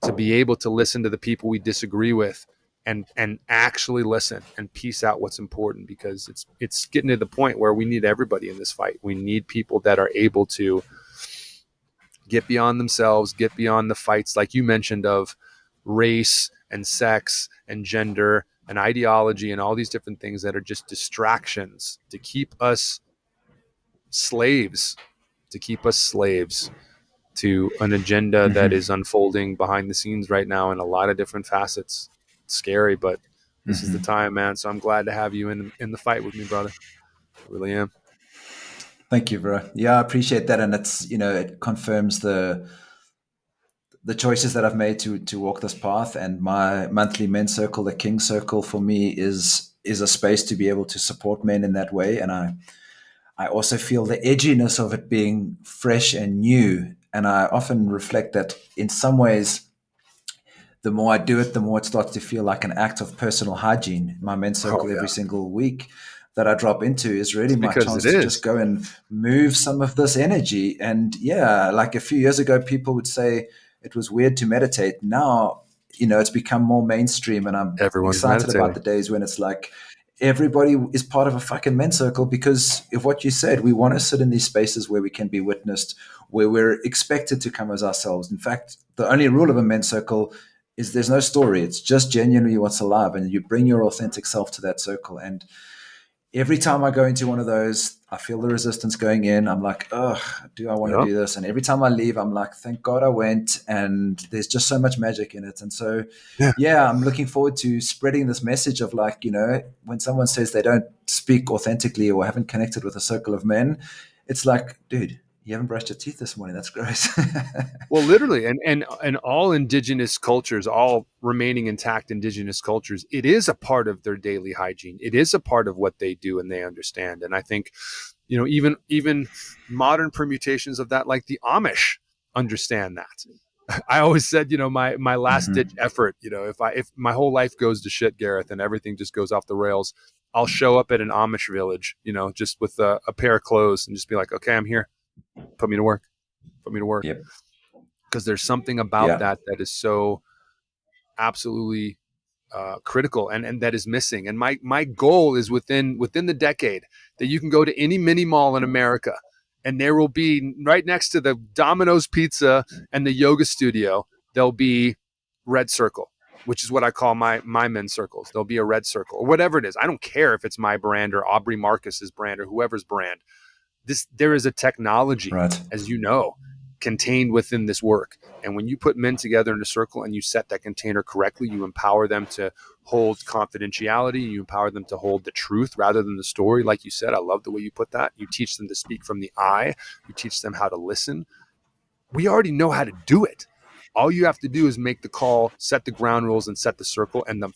to be able to listen to the people we disagree with and actually listen and piece out what's important, because it's getting to the point where we need everybody in this fight. We need people that are able to get beyond themselves, get beyond the fights, like you mentioned, of race and sex and gender and ideology and all these different things that are just distractions to keep us slaves, to keep us slaves to an agenda that is Mm-hmm. unfolding behind the scenes right now in a lot of different facets. It's scary, but this is the Mm-hmm. time, man. So I'm glad to have you in the fight with me, brother. I really am. Thank you, bro. Yeah, I appreciate that, and it confirms the choices that I've made to walk this path. And my monthly men's circle, the King Circle, for me is a space to be able to support men in that way. And I also feel the edginess of it being fresh and new. And I often reflect that in some ways, the more I do it, the more it starts to feel like an act of personal hygiene. My men's Oh circle every yeah, single week that I drop into is really it's my because it chance to just is. go and move some of this energy. And yeah, like a few years ago, people would say it was weird to meditate. Now, it's become more mainstream, and I'm Everyone's excited about meditating. the days when it's like everybody is part of a fucking men's circle, because of what you said. We want to sit in these spaces where we can be witnessed, where we're expected to come as ourselves. In fact, the only rule of a men's circle is there's no story. It's just genuinely what's alive, and you bring your authentic self to that circle. And every time I go into one of those, I feel the resistance going in. I'm like, ugh, do I want to Yeah. do this? And every time I leave, I'm like, thank God I went. And there's just so much magic in it. And so, Yeah. yeah, I'm looking forward to spreading this message of, like, when someone says they don't speak authentically or haven't connected with a circle of men, it's like, dude, you haven't brushed your teeth this morning. That's gross. Well, literally, and all indigenous cultures, all remaining intact indigenous cultures, it is a part of their daily hygiene. It is a part of what they do and they understand. And I think, even modern permutations of that, like the Amish, understand that. I always said, my last ditch Mhm. effort, if my whole life goes to shit, Gareth, and everything just goes off the rails, I'll show up at an Amish village, just with a pair of clothes and just be like, okay, I'm here. Put me to work. Put me to work. Yep. Because there's something about Yeah. that is so absolutely critical and that is missing. And my goal is within the decade that you can go to any mini mall in America, and there will be, right next to the Domino's Pizza and the yoga studio, there'll be red circle, which is what I call my men's circles. There'll be a red circle or whatever it is. I don't care if it's my brand or Aubrey Marcus's brand or whoever's brand. There is a technology, Right. as you know, contained within this work. And when you put men together in a circle and you set that container correctly, you empower them to hold confidentiality, you empower them to hold the truth rather than the story. Like you said, I love the way you put that. You teach them to speak from the I, you teach them how to listen. We already know how to do it. All you have to do is make the call, set the ground rules, and set the circle, and the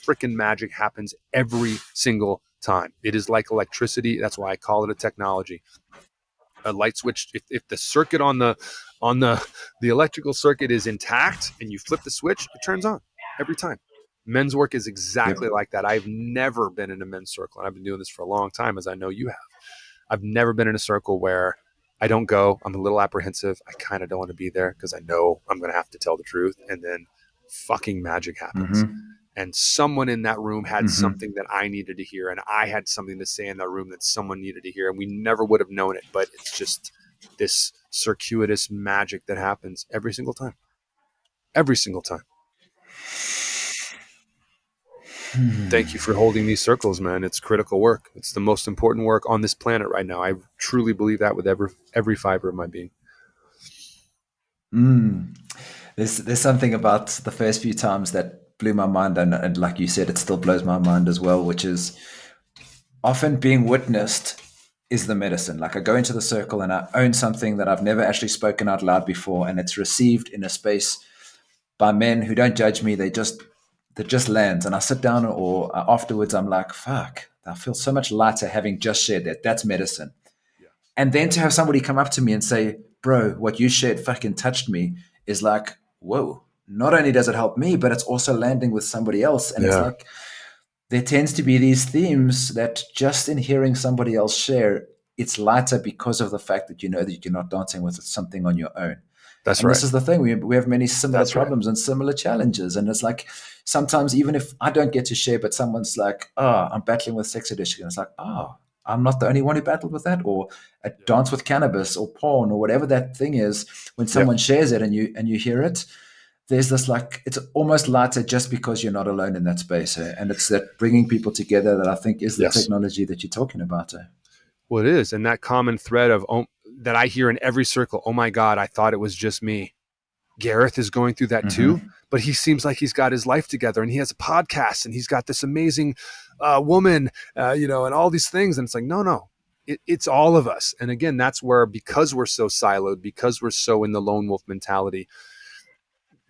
freaking magic happens every single time. It is like electricity. That's why I call it a technology. A light switch, if the circuit on the electrical circuit is intact and you flip the switch, it turns on every time. Men's work is exactly Yep. like that. I've never been in a men's circle, and I've been doing this for a long time, as I know you have. I've never been in a circle where I don't go. I'm a little apprehensive. I kind of don't want to be there because I know I'm going to have to tell the truth. And then fucking magic happens. Mm-hmm. And someone in that room had Mm-hmm. something that I needed to hear. And I had something to say in that room that someone needed to hear. And we never would have known it. But it's just this circuitous magic that happens every single time. Every single time. Thank you for holding these circles, man. It's critical work. It's the most important work on this planet right now. I truly believe that with every fiber of my being. Mm. There's something about the first few times that blew my mind, and like you said, it still blows my mind as well, which is often being witnessed is the medicine. Like I go into the circle and I own something that I've never actually spoken out loud before, and it's received in a space by men who don't judge me. That just lands, and I sit down, or afterwards I'm like, fuck, I feel so much lighter having just shared that. That's medicine. Yeah. And then to have somebody come up to me and say, bro, what you shared fucking touched me, is like, whoa. Not only does it help me, but it's also landing with somebody else. And it's Yeah. like, there tends to be these themes that just in hearing somebody else share, it's lighter because of the fact that you know that you're not dancing with something on your own. That's And right. this is the thing. We have many similar That's right. problems and similar challenges. And it's like sometimes, even if I don't get to share, but someone's like, oh, I'm battling with sex addiction. It's like, oh, I'm not the only one who battled with that, or a Yeah. dance with cannabis or porn or whatever that thing is. When Yep. someone shares it and you hear it, there's this like it's almost lighter just because you're not alone in that space, eh? And it's that bringing people together that I think is the Yes. technology that you're talking about. Eh? Well, it is. And that common thread of that I hear in every circle, oh my God, I thought it was just me. Gareth is going through that too, Mm-hmm. but he seems like he's got his life together and he has a podcast and he's got this amazing woman, and all these things. And it's like, no, it's all of us. And again, that's where, because we're so siloed, because we're so in the lone wolf mentality,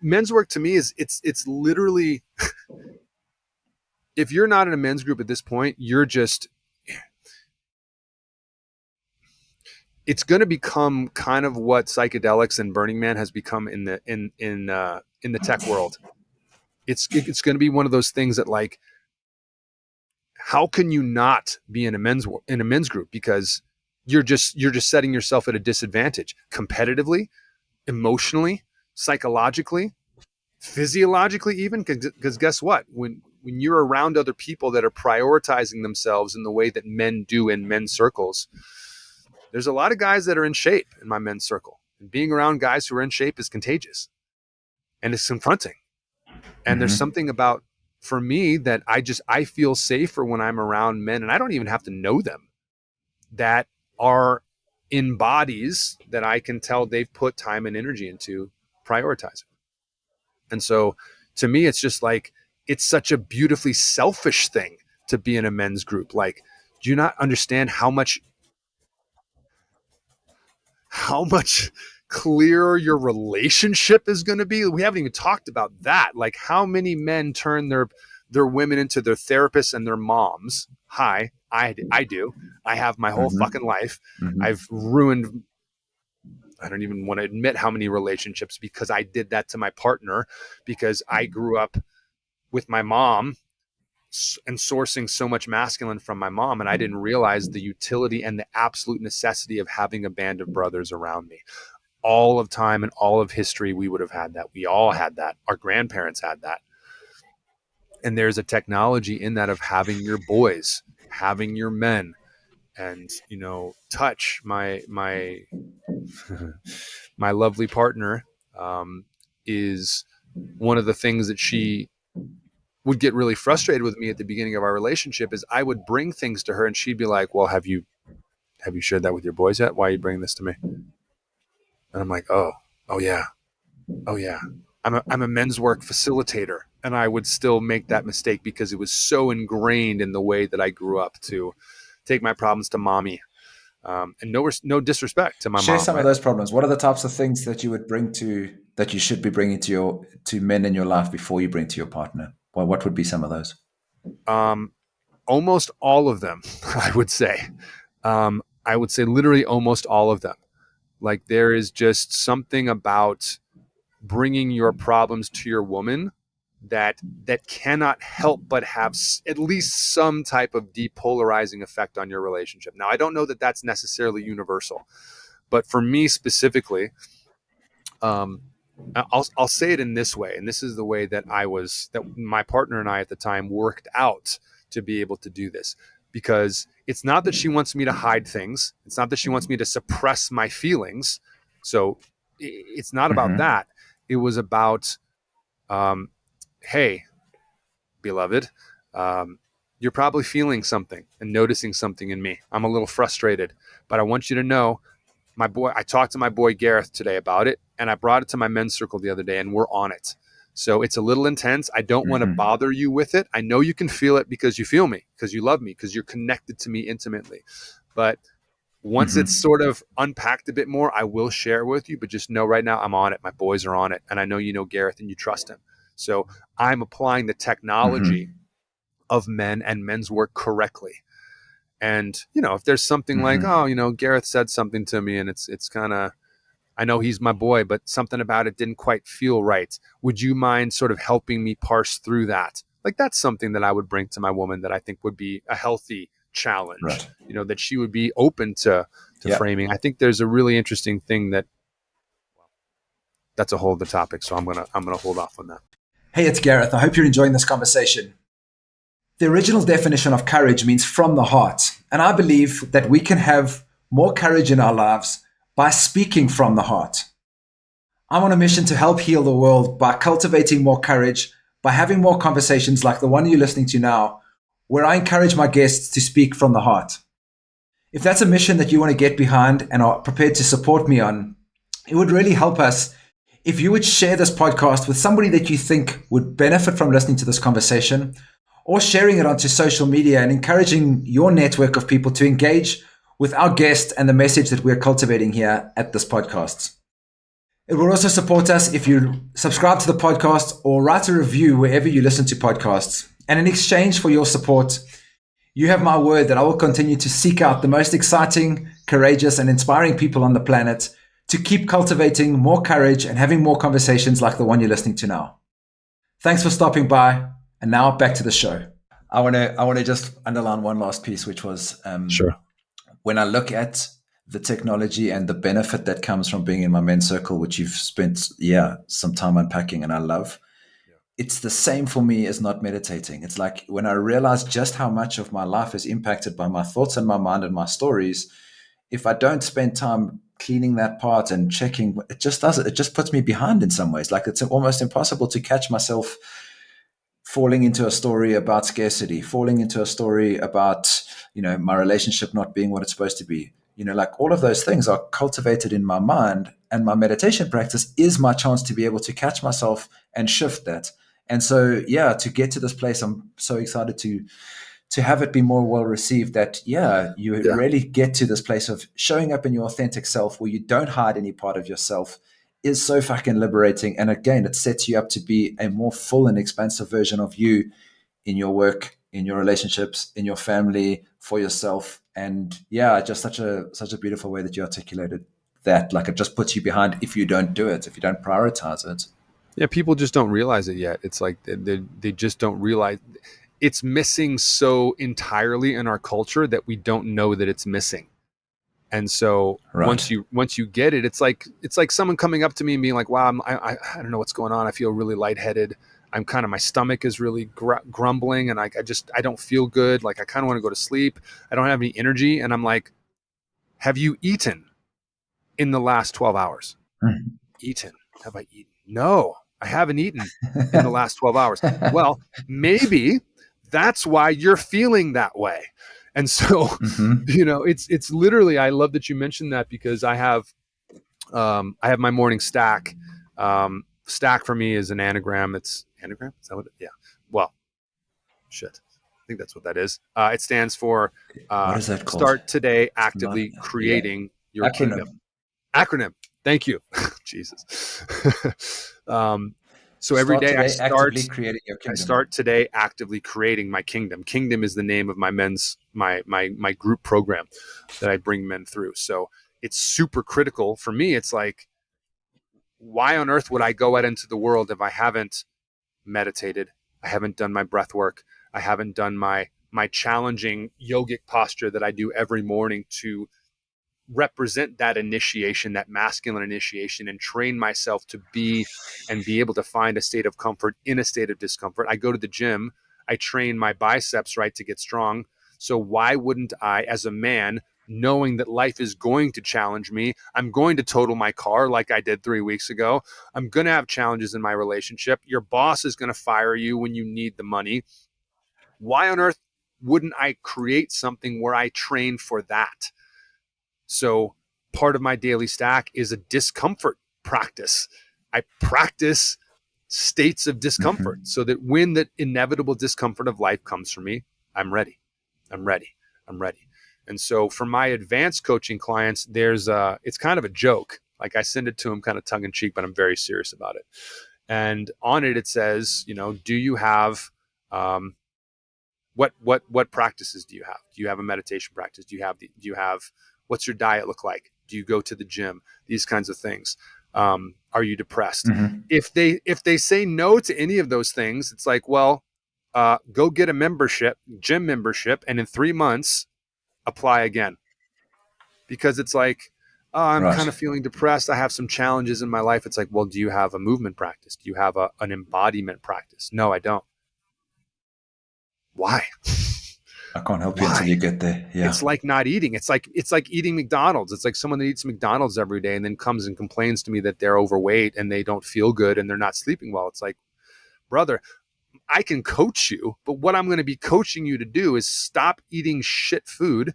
men's work to me is it's literally, if you're not in a men's group at this point, you're just, it's going to become kind of what psychedelics and Burning Man has become in the tech world. It's going to be one of those things that, like, how can you not be in a men's group, because you're just setting yourself at a disadvantage competitively, emotionally, psychologically, physiologically, even, because guess what, when you're around other people that are prioritizing themselves in the way that men do in men's circles, there's a lot of guys that are in shape in my men's circle, and being around guys who are in shape is contagious and it's confronting. And there's Mm-hmm. something about, for me, that I feel safer when I'm around men, and I don't even have to know them, that are in bodies that I can tell they've put time and energy into prioritizing. And so to me, it's just like, it's such a beautifully selfish thing to be in a men's group. Like, do you not understand how much clearer your relationship is going to be? We haven't even talked about that. Like, how many men turn their women into their therapists and their moms? Hi, I do. I have my whole fucking Mm-hmm. life. Mm-hmm. I've ruined, I don't even want to admit how many relationships, because I did that to my partner, because I grew up with my mom and sourcing so much masculine from my mom, and I didn't realize the utility and the absolute necessity of having a band of brothers around me. All of time and all of history, we would have had that. We all had that. Our grandparents had that. And there's a technology in that of having your boys, having your men, and touch. My my lovely partner, is one of the things that she would get really frustrated with me at the beginning of our relationship, is I would bring things to her and she'd be like, well, have you shared that with your boys yet? Why are you bringing this to me? And I'm like, oh yeah, oh yeah. I'm a men's work facilitator, and I would still make that mistake because it was so ingrained in the way that I grew up, to take my problems to mommy. And no disrespect to my Share mom, some of right? those problems. What are the types of things that you would bring to that you should be bringing to men in your life before you bring to your partner? Well, what would be some of those? Um, Almost all of them, I would say. I would say literally almost all of them. Like, there is just something about bringing your problems to your woman that cannot help but have at least some type of depolarizing effect on your relationship. Now, I don't know that that's necessarily universal, but for me specifically, um, I'll say it in this way, and this is the way that my partner and I at the time worked out to be able to do this, because it's not that she wants me to hide things. It's not that she wants me to suppress my feelings. So it's not about Mm-hmm. that. It was about, hey, beloved, you're probably feeling something and noticing something in me. I'm a little frustrated, but I want you to know, I talked to my boy Gareth today about it, and I brought it to my men's circle the other day, and we're on it. So it's a little intense. I don't want to Mm-hmm. bother you with it. I know you can feel it because you feel me, because you love me, because you're connected to me intimately. But once it's Mm-hmm. sort of unpacked a bit more, I will share with you. But just know right now I'm on it. My boys are on it. And I know you know Gareth and you trust him. So I'm applying the technology Mm-hmm. of men and men's work correctly. And, if there's something like, Mm-hmm. oh, Gareth said something to me and it's kind of, I know he's my boy, but something about it didn't quite feel right. Would you mind sort of helping me parse through that? Like, that's something that I would bring to my woman that I think would be a healthy challenge, Right. that she would be open to Yeah. framing. I think there's a really interesting thing that's a whole other topic. So I'm gonna hold off on that. Hey, it's Gareth. I hope you're enjoying this conversation. The original definition of courage means from the heart. And I believe that we can have more courage in our lives by speaking from the heart. I'm on a mission to help heal the world by cultivating more courage, by having more conversations like the one you're listening to now, where I encourage my guests to speak from the heart. If that's a mission that you want to get behind and are prepared to support me on, it would really help us if you would share this podcast with somebody that you think would benefit from listening to this conversation, or sharing it onto social media and encouraging your network of people to engage with our guest and the message that we're cultivating here at this podcast. It will also support us if you subscribe to the podcast or write a review wherever you listen to podcasts. And in exchange for your support, you have my word that I will continue to seek out the most exciting, courageous, and inspiring people on the planet to keep cultivating more courage and having more conversations like the one you're listening to now. Thanks for stopping by. And now back to the show. I want to just underline one last piece, which was Sure. when I look at the technology and the benefit that comes from being in my men's circle, which you've spent some time unpacking, and I love. Yeah. It's the same for me as not meditating. It's like when I realize just how much of my life is impacted by my thoughts and my mind and my stories, if I don't spend time cleaning that part and checking, it just does it. It just puts me behind in some ways. Like it's almost impossible to catch myself falling into a story about scarcity, falling into a story about, my relationship not being what it's supposed to be. Like all of those things are cultivated in my mind, and my meditation practice is my chance to be able to catch myself and shift that. And so, to get to this place, I'm so excited to have it be more well received, that you Yeah. really get to this place of showing up in your authentic self where you don't hide any part of yourself is so fucking liberating. And again, it sets you up to be a more full and expansive version of you in your work, in your relationships, in your family, for yourself. And just such a beautiful way that you articulated that. Like it just puts you behind if you don't do it, if you don't prioritize it. Yeah, people just don't realize it yet. It's like they just don't realize it's missing so entirely in our culture that we don't know that it's missing. And so Right. once you get it, it's like someone coming up to me and being like, "Wow, I don't know what's going on. I feel really lightheaded. My stomach is really grumbling, and I don't feel good. Like I kind of want to go to sleep. I don't have any energy." And I'm like, "Have you eaten in the last 12 hours?" Eaten? Have I eaten? No, I haven't eaten in the last 12 hours. Well, maybe that's why you're feeling that way. And so, Mm-hmm. it's literally, I love that you mentioned that, because I have my morning stack. Stack for me is an anagram. It's anagram. Is that what yeah. Well, shit. I think that's what that is. It stands for What is that called? start today It's not. actively Yeah. creating your Acronym. kingdom. Acronym. Thank you. Jesus. So every Start day today actively creating your I kingdom. start today actively creating my kingdom. Kingdom is the name of my men's my group program that I bring men through. So it's super critical for me. It's like, why on earth would I go out into the world if I haven't meditated. I haven't done my breath work. I haven't done my challenging yogic posture that I do every morning to represent that initiation, that masculine initiation, and train myself to be and be able to find a state of comfort in a state of discomfort. I go to the gym, I train my biceps, right, to get strong. So why wouldn't I, as a man, knowing that life is going to challenge me, I'm going to total my car like I did 3 weeks ago. I'm going to have challenges in my relationship. Your boss is going to fire you when you need the money. Why on earth wouldn't I create something where I train for that? So part of my daily stack is a discomfort practice. I practice states of discomfort so that when the inevitable discomfort of life comes for me, I'm ready. I'm ready. I'm ready. And so for my advanced coaching clients, it's kind of a joke. Like I send it to them kind of tongue in cheek, but I'm very serious about it. And on it, it says, do you have, what practices do you have? Do you have a meditation practice? Do you have, what's your diet look like? Do you go to the gym? These kinds of things. Are you depressed? Mm-hmm. If they say no to any of those things, it's like, well, go get a gym membership, and in 3 months, apply again. Because it's like, oh, I'm kind Right. of feeling depressed. I have some challenges in my life. It's like, well, do you have a movement practice? Do you have an embodiment practice? No, I don't. Why? I can't help you until Why? you get there. Yeah. It's like not eating. It's like eating McDonald's. It's like someone that eats McDonald's every day and then comes and complains to me that they're overweight and they don't feel good and they're not sleeping well. It's like, brother, I can coach you, but what I'm going to be coaching you to do is stop eating shit food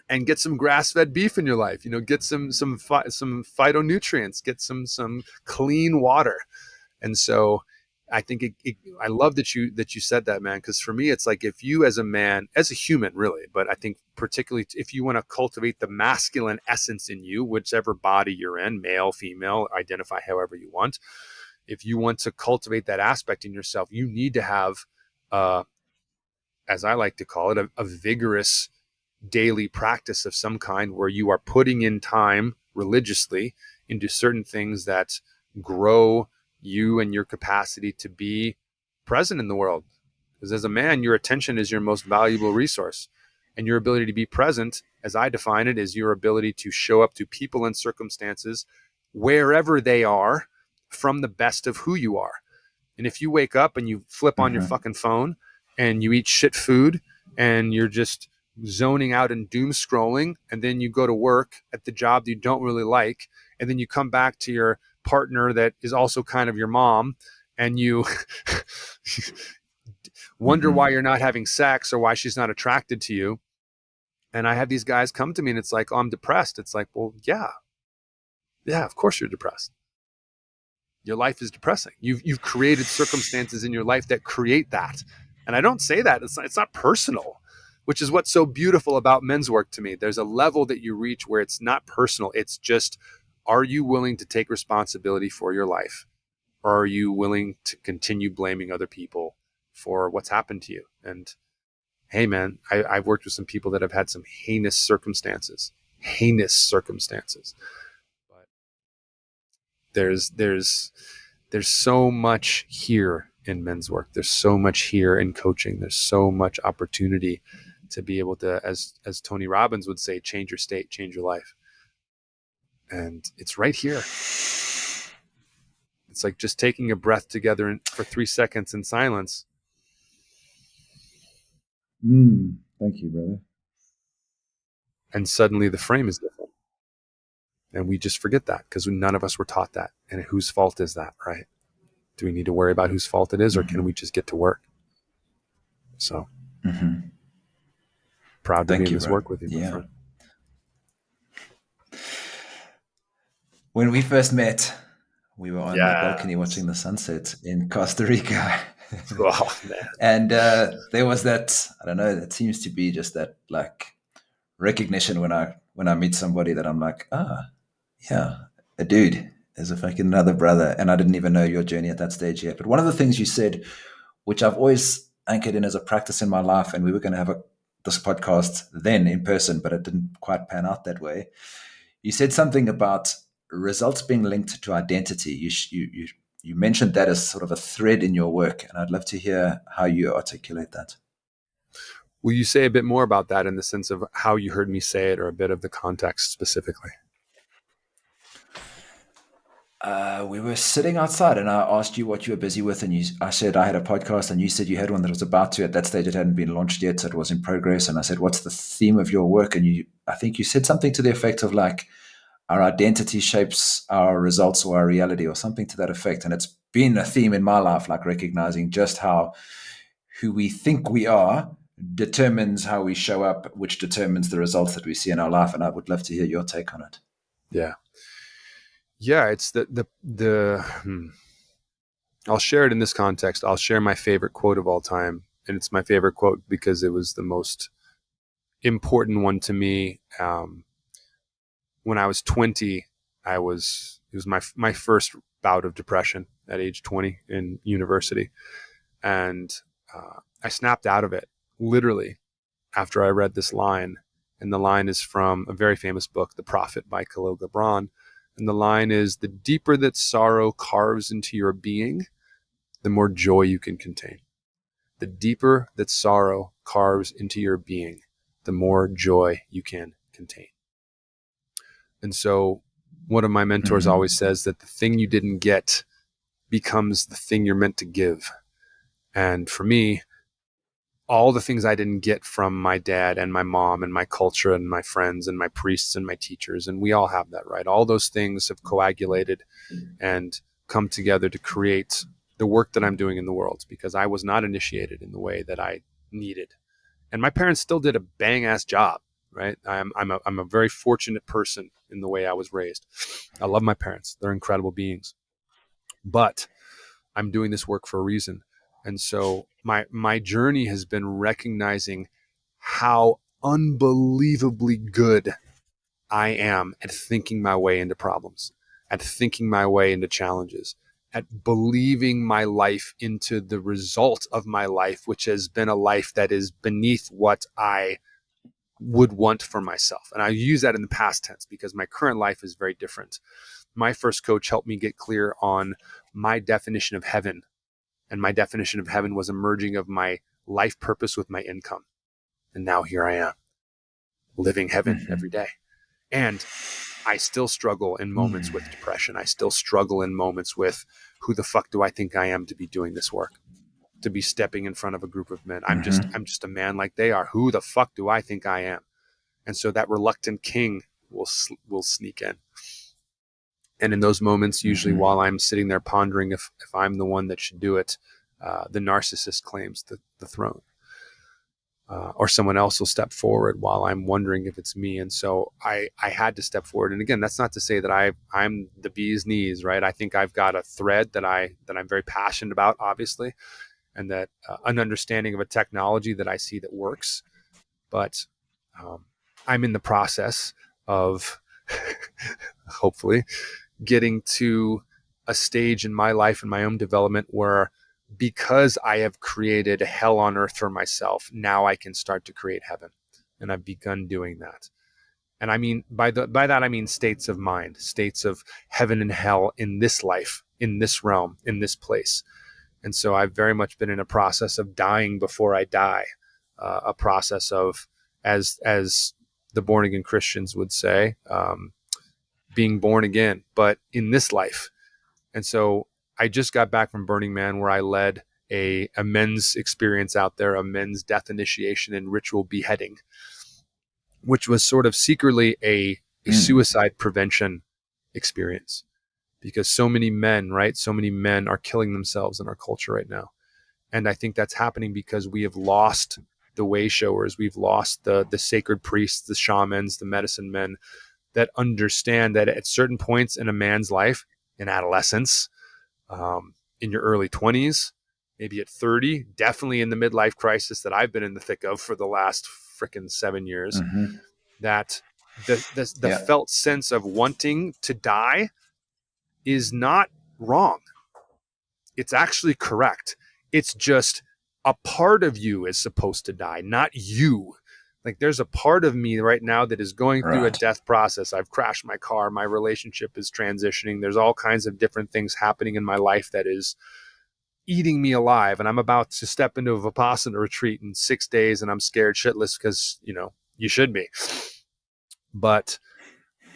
and get some grass-fed beef in your life. Get some phytonutrients, get some clean water. And so I think I love that you said that, man, because for me, it's like if you as a man, as a human, really, but I think particularly if you want to cultivate the masculine essence in you, whichever body you're in, male, female, identify however you want. If you want to cultivate that aspect in yourself, you need to have, as I like to call it, a vigorous daily practice of some kind where you are putting in time religiously into certain things that grow you and your capacity to be present in the world. Because as a man, your attention is your most valuable resource. And your ability to be present, as I define it, is your ability to show up to people and circumstances wherever they are from the best of who you are. And if you wake up and you flip on your Mm-hmm. fucking phone and you eat shit food and you're just zoning out and doom scrolling, and then you go to work at the job that you don't really like, and then you come back to your partner that is also kind of your mom, and you wonder Mm-hmm. why you're not having sex or why she's not attracted to you. And I have these guys come to me and it's like, oh, I'm depressed. It's like, well, yeah, of course you're depressed. Your life is depressing. You've created circumstances in your life that create that. And I don't say that. It's not personal, which is what's so beautiful about men's work to me. There's a level that you reach where it's not personal. It's just, are you willing to take responsibility for your life? Or are you willing to continue blaming other people for what's happened to you? And hey, man, I've worked with some people that have had some heinous circumstances. But there's so much here in men's work. There's so much here in coaching. There's so much opportunity to be able to, as Tony Robbins would say, change your state, change your life. And it's right here. It's like just taking a breath together for 3 seconds in silence. Thank you, brother. And suddenly the frame is different. And we just forget that because none of us were taught that. And whose fault is that, right? Do we need to worry about whose fault it is, or can we just get to work? So proud to be Thank in you, this bro. work with you, my Yeah. friend. When we first met, we were on the Yeah. balcony watching the sunset in Costa Rica. Oh, man. And there was that, I don't know, that seems to be just that like recognition when I meet somebody that I'm like, yeah, a dude. There's a fucking another brother. And I didn't even know your journey at that stage yet. But one of the things you said, which I've always anchored in as a practice in my life, and we were going to have this podcast then in person, but it didn't quite pan out that way. You said something about results being linked to identity. You you mentioned that as sort of a thread in your work, and I'd love to hear how you articulate that. Will you say a bit more about that in the sense of how you heard me say it, or a bit of the context specifically? We were sitting outside, and I asked you what you were busy with, and I said I had a podcast, and you said you had one that was about to. At that stage, it hadn't been launched yet, so it was in progress. And I said, "What's the theme of your work?" And I think you said something to the effect of like, "Our identity shapes our results or our reality," or something to that effect. And it's been a theme in my life, like recognizing just how who we think we are determines how we show up, which determines the results that we see in our life. And I would love to hear your take on it. Yeah. Yeah, it's I'll share it in this context. I'll share my favorite quote of all time. And it's my favorite quote because it was the most important one to me. When I was 20, it was my first bout of depression at age 20 in university. And I snapped out of it literally after I read this line. And the line is from a very famous book, The Prophet by Khalil Gibran. And the line is, "The deeper that sorrow carves into your being, the more joy you can contain." The deeper that sorrow carves into your being, the more joy you can contain. And so one of my mentors always says that the thing you didn't get becomes the thing you're meant to give. And for me, all the things I didn't get from my dad and my mom and my culture and my friends and my priests and my teachers, and we all have that, right? All those things have coagulated and come together to create the work that I'm doing in the world, because I was not initiated in the way that I needed. And my parents still did a bang ass job, right? I'm a very fortunate person in the way I was raised. I love my parents. They're incredible beings. But I'm doing this work for a reason. And so my journey has been recognizing how unbelievably good I am at thinking my way into problems, at thinking my way into challenges, at believing my life into the result of my life, which has been a life that is beneath what I would want for myself. And I use that in the past tense because my current life is very different. My first coach helped me get clear on my definition of heaven. And my definition of heaven was a merging of my life purpose with my income. And now here I am, living heaven every day. And I still struggle in moments with depression. I still struggle in moments with, who the fuck do I think I am to be doing this work? To be stepping in front of a group of men. I'm just a man like they are. Who the fuck do I think I am? And so that reluctant king will sneak in. And in those moments, usually while I'm sitting there pondering if I'm the one that should do it, the narcissist claims the throne. Or someone else will step forward while I'm wondering if it's me. And so I had to step forward. And again, that's not to say that I'm the bee's knees, right? I think I've got a thread that I'm very passionate about, obviously, and that an understanding of a technology that I see that works. But I'm in the process of hopefully getting to a stage in my life and my own development where, because I have created hell on earth for myself, now I can start to create heaven. And I've begun doing that. And I mean, by that, I mean states of mind, states of heaven and hell in this life, in this realm, in this place. And so I've very much been in a process of dying before I die, a process of, as the born again Christians would say, being born again, but in this life. And so I just got back from Burning Man, where I led a men's experience out there, a men's death initiation and ritual beheading, which was sort of secretly a suicide prevention experience, because so many men, right? So many men are killing themselves in our culture right now. And I think that's happening because we have lost the way showers. We've lost the sacred priests, the shamans, the medicine men that understand that at certain points in a man's life, in adolescence, in your early 20s, maybe at 30, definitely in the midlife crisis that I've been in the thick of for the last frickin' 7 years, that the felt sense of wanting to die is not wrong. It's actually correct. It's just a part of you is supposed to die, not you. Like there's a part of me right now that is going through a Right. death process. I've crashed my car. My relationship is transitioning. There's all kinds of different things happening in my life that is eating me alive. And I'm about to step into a Vipassana retreat in 6 days, and I'm scared shitless because, you should be. But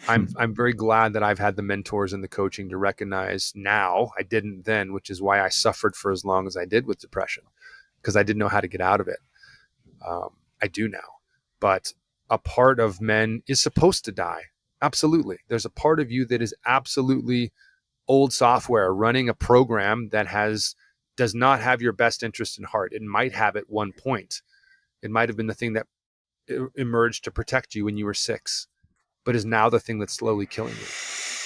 I'm very glad that I've had the mentors and the coaching to recognize now. I didn't then, which is why I suffered for as long as I did with depression, because I didn't know how to get out of it. I do now. But a part of men is supposed to die. Absolutely. There's a part of you that is absolutely old software running a program that does not have your best interest in heart. It might have at one point. It might have been the thing that emerged to protect you when you were 6, but is now the thing that's slowly killing you.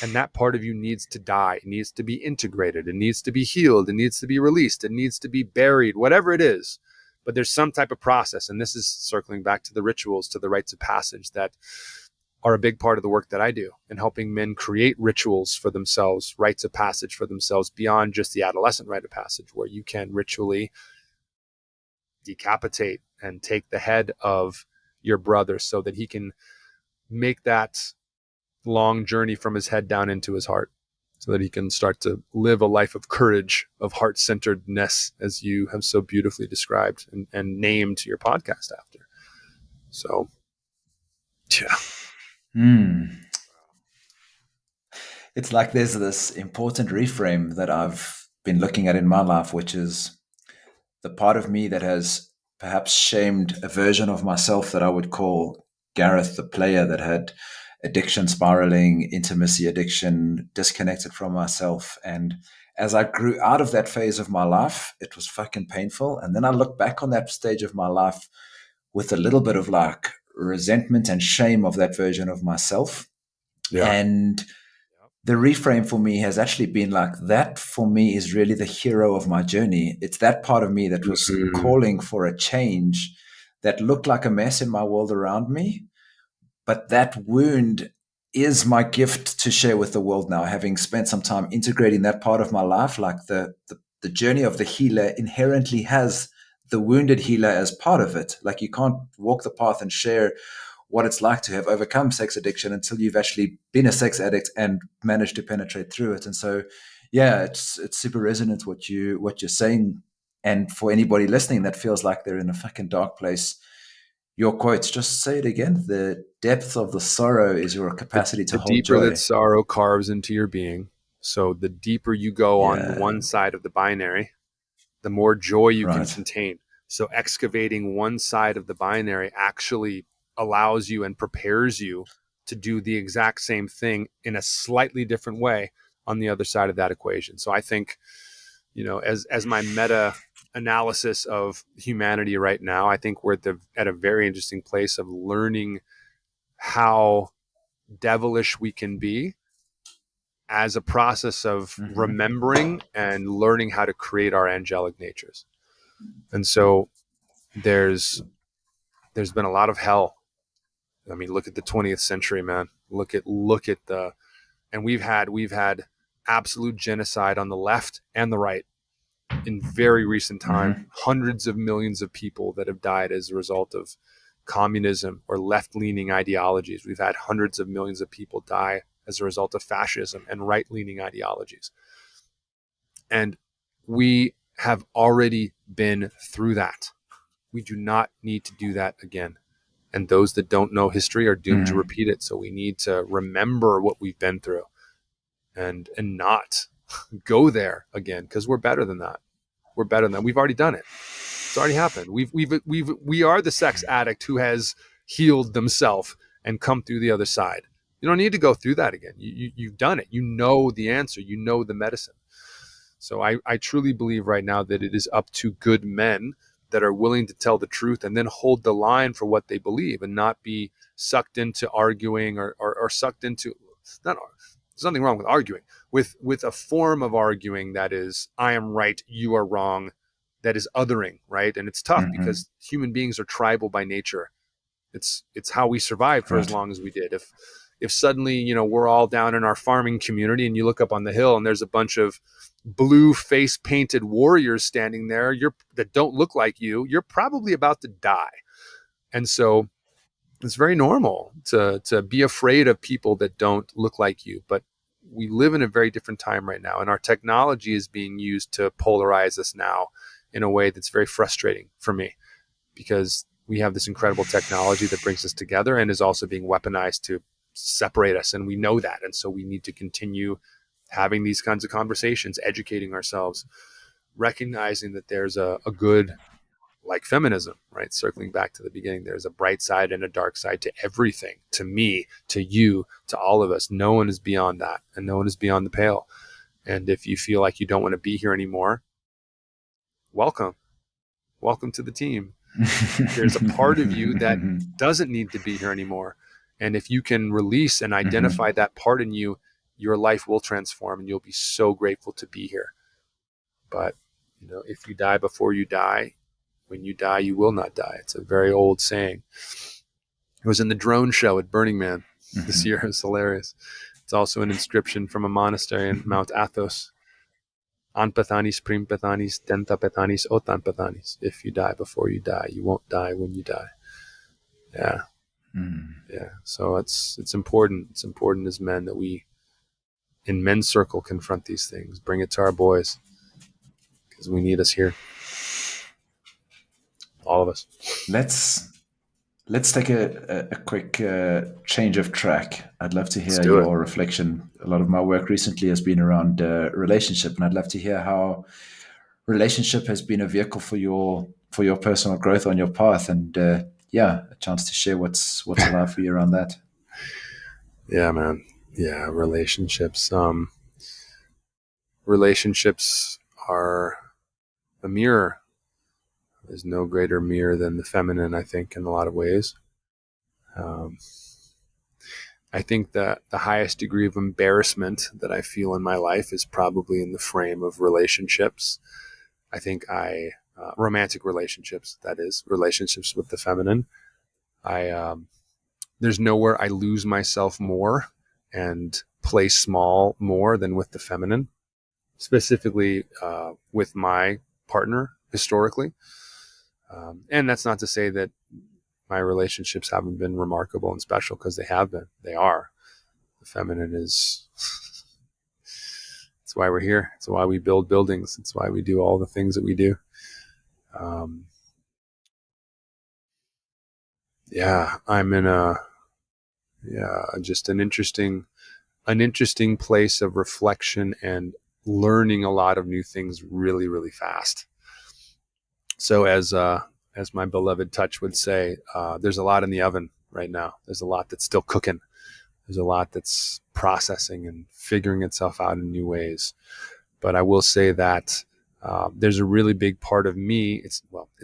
And that part of you needs to die. It needs to be integrated. It needs to be healed. It needs to be released. It needs to be buried, whatever it is. But there's some type of process. And this is circling back to the rituals, to the rites of passage that are a big part of the work that I do, and helping men create rituals for themselves, rites of passage for themselves, beyond just the adolescent rite of passage, where you can ritually decapitate and take the head of your brother so that he can make that long journey from his head down into his heart, so that he can start to live a life of courage, of heart-centeredness, as you have so beautifully described and named your podcast after. So, yeah. It's like there's this important reframe that I've been looking at in my life, which is the part of me that has perhaps shamed a version of myself that I would call Gareth, the player that had addiction spiraling, intimacy addiction, disconnected from myself. And as I grew out of that phase of my life, it was fucking painful. And then I look back on that stage of my life with a little bit of like resentment and shame of that version of myself. Yeah. And the reframe for me has actually been like, that for me is really the hero of my journey. It's that part of me that was calling for a change that looked like a mess in my world around me. But that wound is my gift to share with the world now, having spent some time integrating that part of my life. Like the journey of the healer inherently has the wounded healer as part of it. Like you can't walk the path and share what it's like to have overcome sex addiction until you've actually been a sex addict and managed to penetrate through it. And so, yeah, it's super resonant what you're saying. And for anybody listening that feels like they're in a fucking dark place, your quotes, just say it again. The depth of the sorrow is your capacity to The hold deeper that joy. sorrow carves into your being, so the deeper you go on Yeah, one side of the binary, the more joy you can right. contain. So excavating one side of the binary actually allows you and prepares you to do the exact same thing in a slightly different way on the other side of that equation. So I think, as my meta analysis of humanity right now, I think we're at a very interesting place of learning how devilish we can be as a process of Mm-hmm. remembering and learning how to create our angelic natures. And so there's been a lot of hell. I mean, look at the 20th century, man. Look at and we've had absolute genocide on the left and the right in very recent time. Mm-hmm. Hundreds of millions of people that have died as a result of communism or left-leaning ideologies. We've had hundreds of millions of people die as a result of fascism and right-leaning ideologies. And we have already been through that. We do not need to do that again. And those that don't know history are doomed to Mm-hmm. repeat it. So we need to remember what we've been through and not go there again, because we're better than that. We're better than that. We've already done it. It's already happened. We are the sex addict who has healed themselves and come through the other side. You don't need to go through that again. You've done it. You know the answer. You know the medicine. So I truly believe right now that it is up to good men that are willing to tell the truth and then hold the line for what they believe and not be sucked into arguing or sucked into, not, there's nothing wrong with arguing, with a form of arguing that is, I am right, you are wrong, that is othering, right? And it's tough Mm-hmm. because human beings are tribal by nature. It's how we survived for as Right. long as we did. If suddenly, we're all down in our farming community and you look up on the hill and there's a bunch of blue face painted warriors standing there, that don't look like you're probably about to die. And so it's very normal to be afraid of people that don't look like you. But we live in a very different time right now, and our technology is being used to polarize us now in a way that's very frustrating for me, because we have this incredible technology that brings us together and is also being weaponized to separate us. And we know that. And so we need to continue having these kinds of conversations, educating ourselves, recognizing that there's a good, like feminism, right? Circling back to the beginning, there's a bright side and a dark side to everything, to me, to you, to all of us. No one is beyond that, and no one is beyond the pale. And if you feel like you don't want to be here anymore, welcome. Welcome to the team. There's a part of you that doesn't need to be here anymore. And if you can release and identify that part in you, your life will transform and you'll be so grateful to be here. But, if you die before you die, when you die, you will not die. It's a very old saying. It was in the drone show at Burning Man this year. It was hilarious. It's also an inscription from a monastery in Mount Athos. Anpathanis, primpathanis, dentapathanis, otanpathanis. If you die before you die, you won't die when you die. Yeah. Yeah. So it's important. It's important as men that we, in men's circle, confront these things. Bring it to our boys, because we need us here. All of us. Let's take a quick change of track. I'd love to hear your reflection. A lot of my work recently has been around relationship, and I'd love to hear how relationship has been a vehicle for your personal growth on your path. And a chance to share what's alive for you around that. Yeah, man. Yeah, relationships. Relationships are a mirror. There's no greater mirror than the feminine, I think, in a lot of ways. I think that the highest degree of embarrassment that I feel in my life is probably in the frame of relationships. I think romantic relationships, that is, relationships with the feminine. There's nowhere I lose myself more and play small more than with the feminine, specifically with my partner historically. And that's not to say that my relationships haven't been remarkable and special, because they have been. They are. The feminine is... It's why we're here. It's why we build buildings. It's why we do all the things that we do. I'm in just an interesting place of reflection and learning a lot of new things really, really fast. So as my beloved Touch would say, there's a lot in the oven right now. There's a lot that's still cooking. There's a lot that's processing and figuring itself out in new ways. But I will say that there's a really big part of me. It's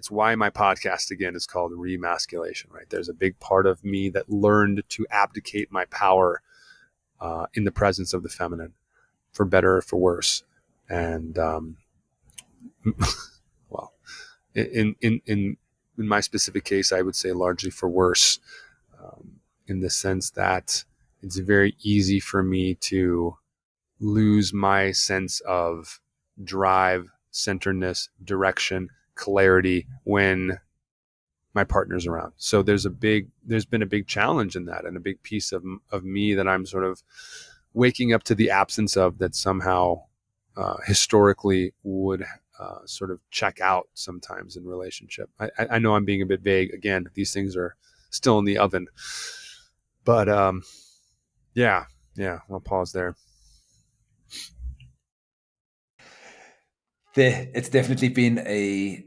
why my podcast again is called Remasculation, right? There's a big part of me that learned to abdicate my power in the presence of the feminine, for better or for worse. And in my specific case, I would say largely for worse, in the sense that it's very easy for me to lose my sense of drive, centeredness, direction, clarity when my partner's around. So there's been a big challenge in that, and a big piece of me that I'm sort of waking up to the absence of, that somehow historically would sort of check out sometimes in relationship. I know I'm being a bit vague. Again, these things are still in the oven. But I'll pause there. It's definitely been a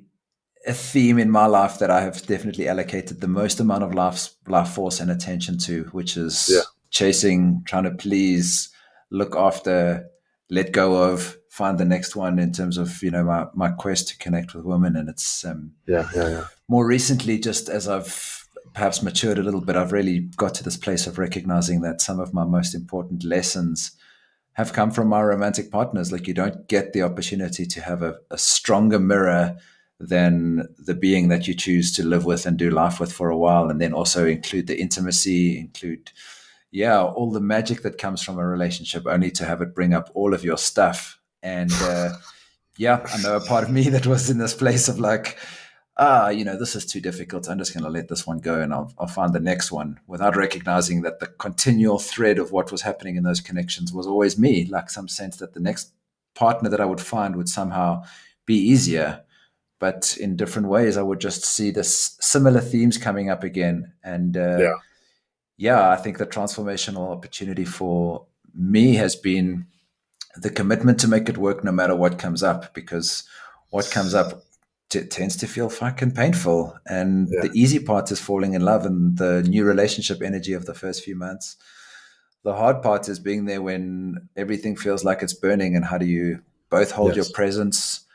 theme in my life that I have definitely allocated the most amount of life force and attention to, which is chasing, trying to please, look after, let go of, find the next one, in terms of my quest to connect with women. And it's more recently, just as I've perhaps matured a little bit, I've really got to this place of recognizing that some of my most important lessons have come from my romantic partners. Like, you don't get the opportunity to have a stronger mirror than the being that you choose to live with and do life with for a while, and then also include the intimacy, include all the magic that comes from a relationship, only to have it bring up all of your stuff. And I know a part of me that was in this place of like, this is too difficult. I'm just going to let this one go and I'll find the next one, without recognizing that the continual thread of what was happening in those connections was always me, like some sense that the next partner that I would find would somehow be easier. But in different ways, I would just see this similar themes coming up again. And Yeah. yeah, I think the transformational opportunity for me has been the commitment to make it work no matter what comes up, because what comes up tends to feel fucking painful. And Yeah. the easy part is falling in love and the new relationship energy of the first few months. The hard part is being there when everything feels like it's burning. And how do you both hold your Yes. presence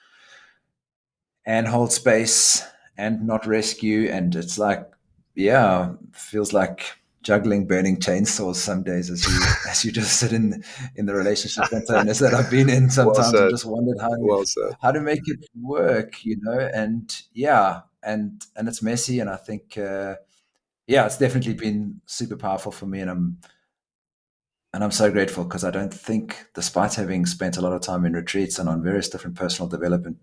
and hold space and not rescue? And it's like, yeah, feels like juggling burning chainsaws some days as you just sit in the relationship containers that I've been in Well sometimes, and said. just wondered Well said. how to make it work, and yeah, and it's messy. And I think yeah, it's definitely been super powerful for me, and I'm so grateful, because I don't think, despite having spent a lot of time in retreats and on various different personal development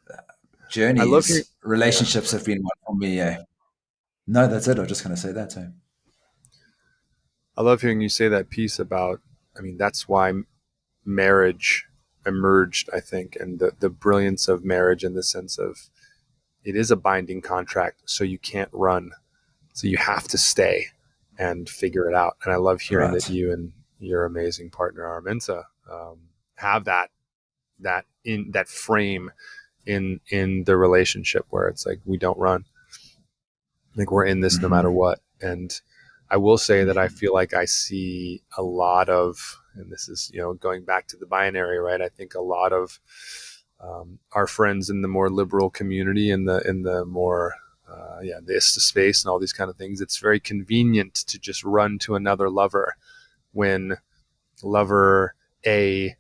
I love hearing. journeys, Yeah. relationships have been one for me. No, that's it. I was just going to say that too. I love hearing you say that piece about. I mean, that's why marriage emerged, I think, and the brilliance of marriage in the sense of it is a binding contract, so you can't run, so you have to stay and figure it out. And I love hearing that Right. you and your amazing partner Arminta have that frame in the relationship where it's like we don't run, like we're in this no matter Mm-hmm. what. And I will say that I Mm-hmm. feel like I see a lot of, and this is, going back to the binary, right? I think a lot of our friends in the more liberal community, in the more the ISTA space and all these kind of things, it's very convenient to just run to another lover when lover A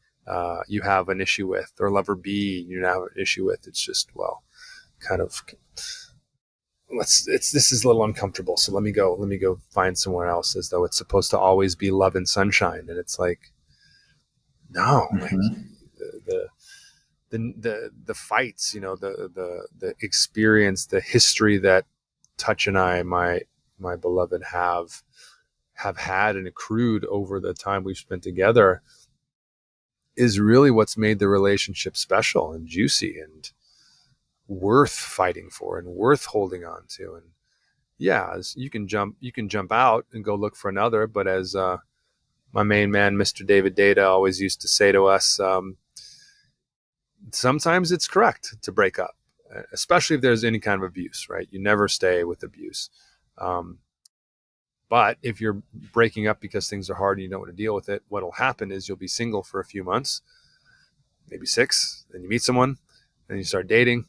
you have an issue with, or lover B you have an issue with. It's just, well, kind of, this is a little uncomfortable, so let me go find somewhere else, as though it's supposed to always be love and sunshine. And it's like, no, like Mm-hmm. the fights, the experience, the history that Touch and I, my beloved, have had and accrued over the time we've spent together, is really what's made the relationship special and juicy and worth fighting for and worth holding on to. And yeah, you can jump out and go look for another, but as my main man, Mr. David Data, always used to say to us, sometimes it's correct to break up, especially if there's any kind of abuse, right? You never stay with abuse. Um, but if you're breaking up because things are hard and you don't want to deal with it, what'll happen is you'll be single for a few months, maybe 6, then you meet someone, then you start dating,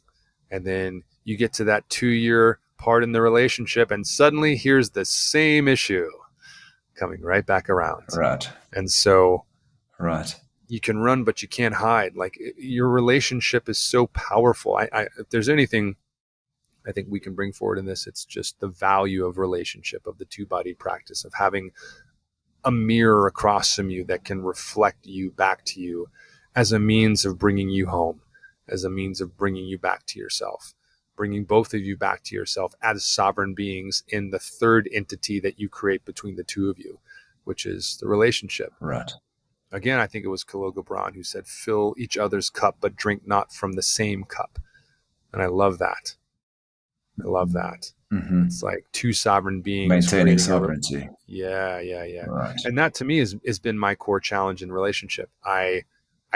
and then you get to that 2-year part in the relationship, and suddenly here's the same issue coming right back around. Right. And so Right. you can run, but you can't hide. Like, your relationship is so powerful. If there's anything I think we can bring forward in this, it's just the value of relationship, of the two-bodied practice, of having a mirror across from you that can reflect you back to you, as a means of bringing you home, as a means of bringing you back to yourself, bringing both of you back to yourself as sovereign beings in the third entity that you create between the two of you, which is the relationship. Right. Again, I think it was Khalil Gibran who said, fill each other's cup, but drink not from the same cup. And I love that. I love that. Mm-hmm. It's like two sovereign beings Maintaining creating a sovereignty. yeah, yeah, yeah. Right. And that to me has been my core challenge in relationship. I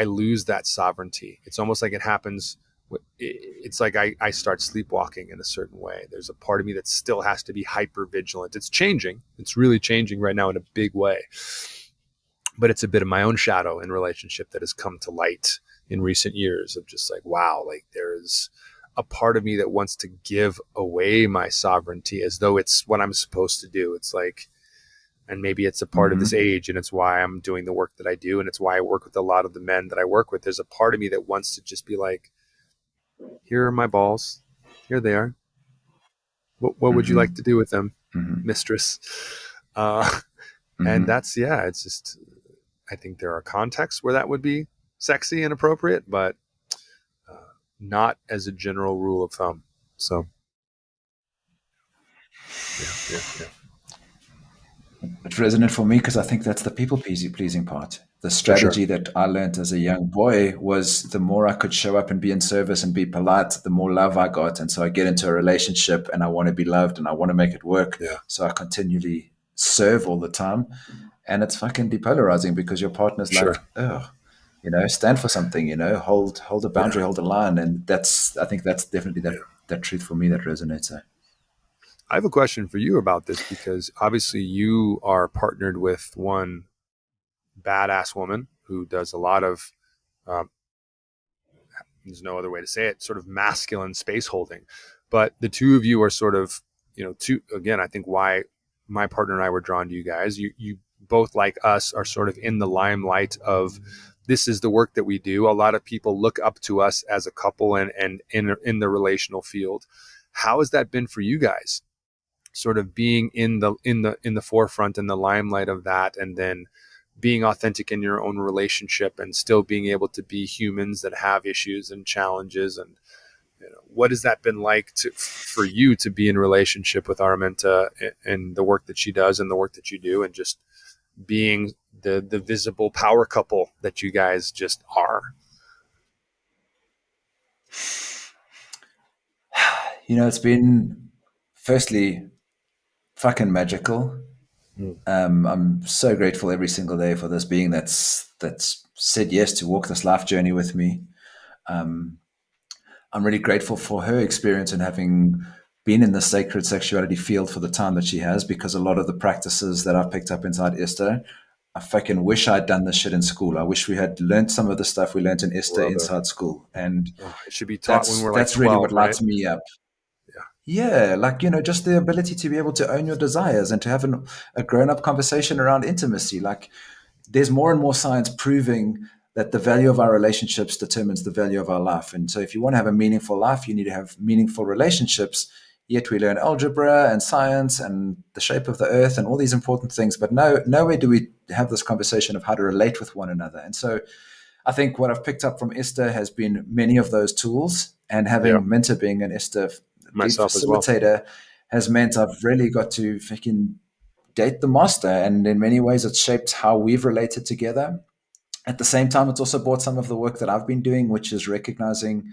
lose that sovereignty. It's almost like it happens. It's like I start sleepwalking in a certain way. There's a part of me that still has to be hyper vigilant. It's changing. It's really changing right now in a big way. But it's a bit of my own shadow in relationship that has come to light in recent years, of just like, wow, like there's a part of me that wants to give away my sovereignty as though it's what I'm supposed to do. It's like, and maybe it's a part of this Mm-hmm. age, and it's why I'm doing the work that I do, and it's why I work with a lot of the men that I work with. There's a part of me that wants to just be like, here are my balls, here they are, what would you like to Mm-hmm. do with them, Mm-hmm. mistress? uh, and Mm-hmm. that's, yeah, it's just, I think there are contexts where that would be sexy and appropriate, but not as a general rule of thumb. So yeah. It resonated for me because I think that's the people pleasing part. The For sure. strategy that I learned as a young boy was the more I could show up and be in service and be polite, the more love I got. And so I get into a relationship and I want to be loved and I want to make it work. Yeah. So I continually serve all the time. And it's fucking depolarizing because your partner's Sure. like, oh, stand for something, hold a boundary, Yeah. hold a line. And I think that's definitely Yeah. that truth for me that resonates. I have a question for you about this because obviously you are partnered with one badass woman who does a lot of, um, there's no other way to say it, sort of masculine space holding. But the two of you are sort of, again, I think why my partner and I were drawn to you guys. You both, like us, are sort of in the limelight of this is the work that we do. A lot of people look up to us as a couple and in the relational field. How has that been for you guys? Sort of being in the forefront and the limelight of that, and then being authentic in your own relationship and still being able to be humans that have issues and challenges. And what has that been like for you to be in relationship with Araminta and the work that she does and the work that you do, and just being the visible power couple that you guys just are? It's been firstly fucking magical. Mm. I'm so grateful every single day for this being that's said yes to walk this life journey with me. Um, I'm really grateful for her experience and having been in the sacred sexuality field for the time that she has, because a lot of the practices that I picked up inside Esther, I fucking wish I'd done this shit in school. I wish we had learned some of the stuff we learned in Esther Brother. inside school, and Oh, it should be taught when that's we're like that's really what 12, right? lights me up. Yeah. Yeah, like, just the ability to be able to own your desires and to have a grown up conversation around intimacy. Like, there's more and more science proving that the value of our relationships determines the value of our life. And so, if you want to have a meaningful life, you need to have meaningful relationships. Yet we learn algebra and science and the shape of the earth and all these important things, but nowhere do we have this conversation of how to relate with one another. And so, I think what I've picked up from Esther has been many of those tools, and Yeah. having Minter being an Esther lead Myself as well. facilitator has meant I've really got to fucking date the master. And in many ways, it's shaped how we've related together. At the same time, it's also brought some of the work that I've been doing, which is recognizing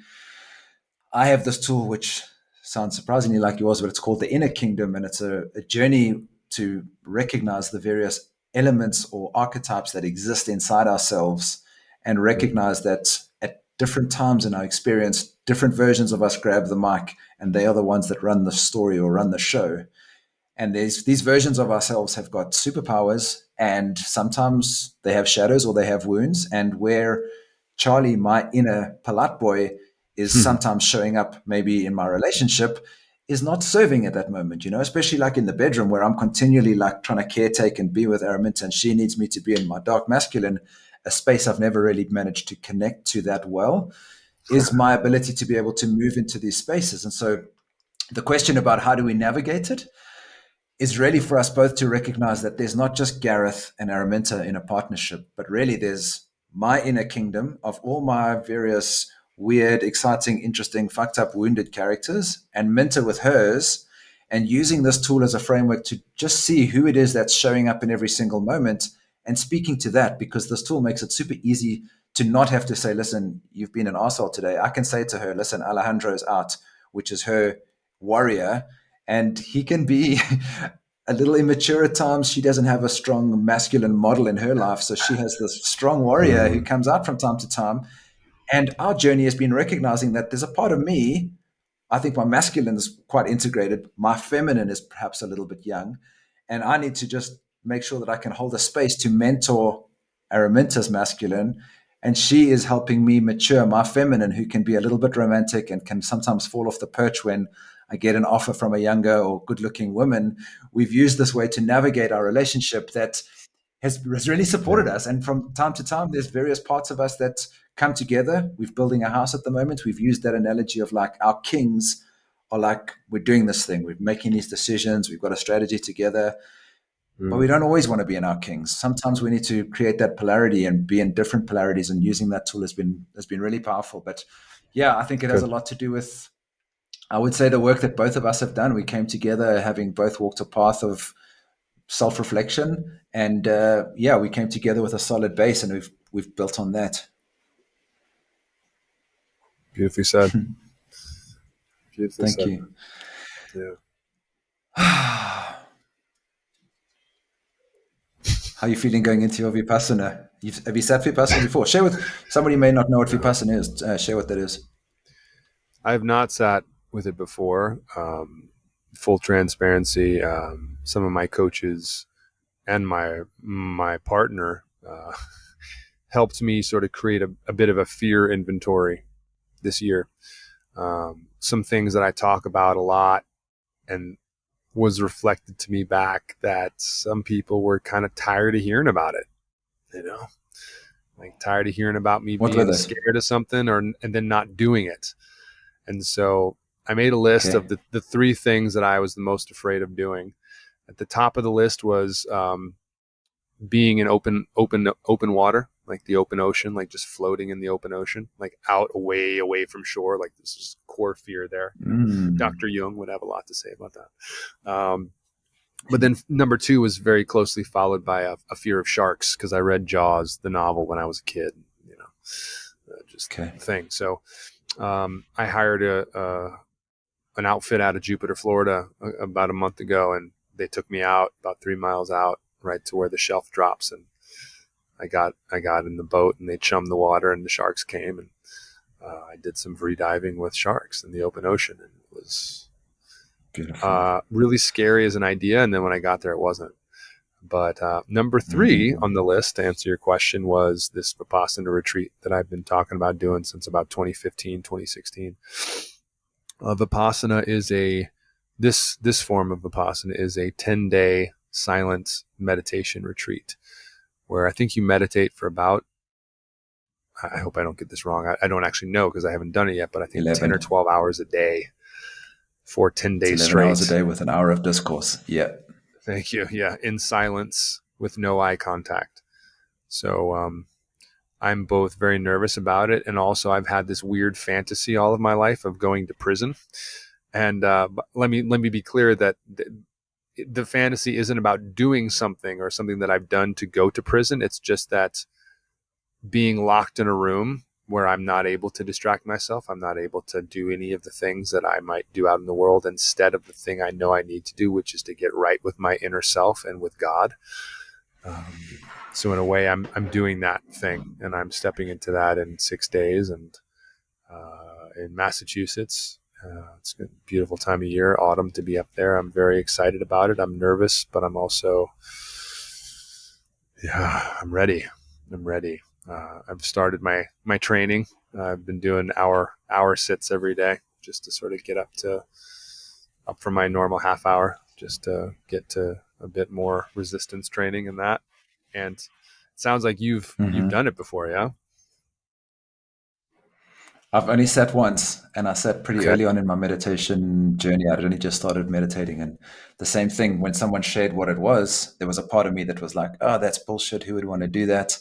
I have this tool, which sounds surprisingly like yours, but it's called the inner kingdom. And it's a journey to recognize the various elements or archetypes that exist inside ourselves, and Mm. recognize that at different times in our experience, different versions of us grab the mic, and they are the ones that run the story or run the show. And these versions of ourselves have got superpowers, and sometimes they have shadows or they have wounds. And where Charlie, my inner polite boy, is sometimes showing up maybe in my relationship, is not serving at that moment, especially like in the bedroom where I'm continually like trying to caretake and be with Araminta, and she needs me to be in my dark masculine, a space I've never really managed to connect to that well, is my ability to be able to move into these spaces. And so the question about how do we navigate it is really for us both to recognize that there's not just Gareth and Araminta in a partnership, but really there's my inner kingdom of all my various weird, exciting, interesting, fucked up, wounded characters, and Minta with hers, and using this tool as a framework to just see who it is that's showing up in every single moment and speaking to that, because this tool makes it super easy to not have to say, listen, you've been an asshole today. I can say to her, listen, Alejandro's out, which is her warrior, and he can be a little immature at times. She doesn't have a strong masculine model in her life. So she has this strong warrior who Mm. comes out from time to time. And our journey has been recognizing that there's a part of me, I think my masculine is quite integrated. My feminine is perhaps a little bit young. And I need to just make sure that I can hold a space to mentor Araminta's masculine. And she is helping me mature my feminine, who can be a little bit romantic and can sometimes fall off the perch when I get an offer from a younger or good looking woman. We've used this way to navigate our relationship that has really supported Yeah. us. And from time to time, there's various parts of us that come together. We're building a house at the moment. We've used that analogy of like our kings are like, we're doing this thing, we're making these decisions, we've got a strategy together. but we Mm. don't always want to be in our kings. Sometimes we need to create that polarity and be in different polarities. And using that tool has been really powerful. But yeah, I think it has a Good. lot to do with, I would say, the work that both of us have done. We came together having both walked a path of self-reflection, and yeah, we came together with a solid base, and we've built on that. Beautifully said. Beautifully Thank said. you. Yeah. How are you feeling going into your Vipassana? Have you sat Vipassana before? Share with somebody who may not know what No, Vipassana is. Share what that is. I have not sat with it before. Full transparency. Some of my coaches and my partner helped me sort of create a bit of a fear inventory this year. Some things that I talk about a lot and was reflected to me back that some people were kind of tired of hearing about it, you know, like tired of hearing about me What were being those? scared of something and then not doing it. And so I made a list of Okay. the three things that I was the most afraid of doing. At the top of the list was being in open water, like the open ocean, like just floating in the open ocean, like out away from shore. Like this is core fear there. You know, Mm. Dr. Jung would have a lot to say about that. But then number two was very closely followed by a fear of sharks because I read Jaws, the novel, when I was a kid. You know, just Okay. thing. So I hired an outfit out of Jupiter, Florida, about a month ago, and they took me out about 3 miles out, right to where the shelf drops, and I got in the boat, and they chummed the water, and the sharks came, and I did some free diving with sharks in the open ocean, and it was Beautiful. really scary as an idea. And then when I got there, it wasn't. But number three Mm. on the list, to answer your question, was this Vipassana retreat that I've been talking about doing since about 2015, 2016. Vipassana is this form of Vipassana is a 10-day silent meditation retreat where I think you meditate for about, I hope I don't get this wrong. I don't actually know because I haven't done it yet, but I think 10 or 11. 12 hours a day for 10 It's days 11 hours a straight. day with an hour of discourse. Yeah. Thank you. Yeah. In silence with no eye contact. So, I'm both very nervous about it. And also I've had this weird fantasy all of my life of going to prison. And let me be clear that the fantasy isn't about doing something or something that I've done to go to prison. It's just that being locked in a room where I'm not able to distract myself, I'm not able to do any of the things that I might do out in the world instead of the thing I know I need to do, which is to get right with my inner self and with God. So in a way, I'm doing that thing, and I'm stepping into that in 6 days, and in Massachusetts. It's a beautiful time of year, autumn, to be up there. I'm very excited about it. I'm nervous, but I'm also, yeah, I'm ready. I'm ready. I've started my training. I've been doing hour sits every day just to sort of get up from my normal half hour, just to get to a bit more resistance training in that. And it sounds like you've Hmm. done it before, yeah? I've only sat once, and I sat pretty Okay. early on in my meditation journey. I'd only just started meditating, and the same thing. When someone shared what it was, there was a part of me that was like, "Oh, that's bullshit. Who would want to do that?"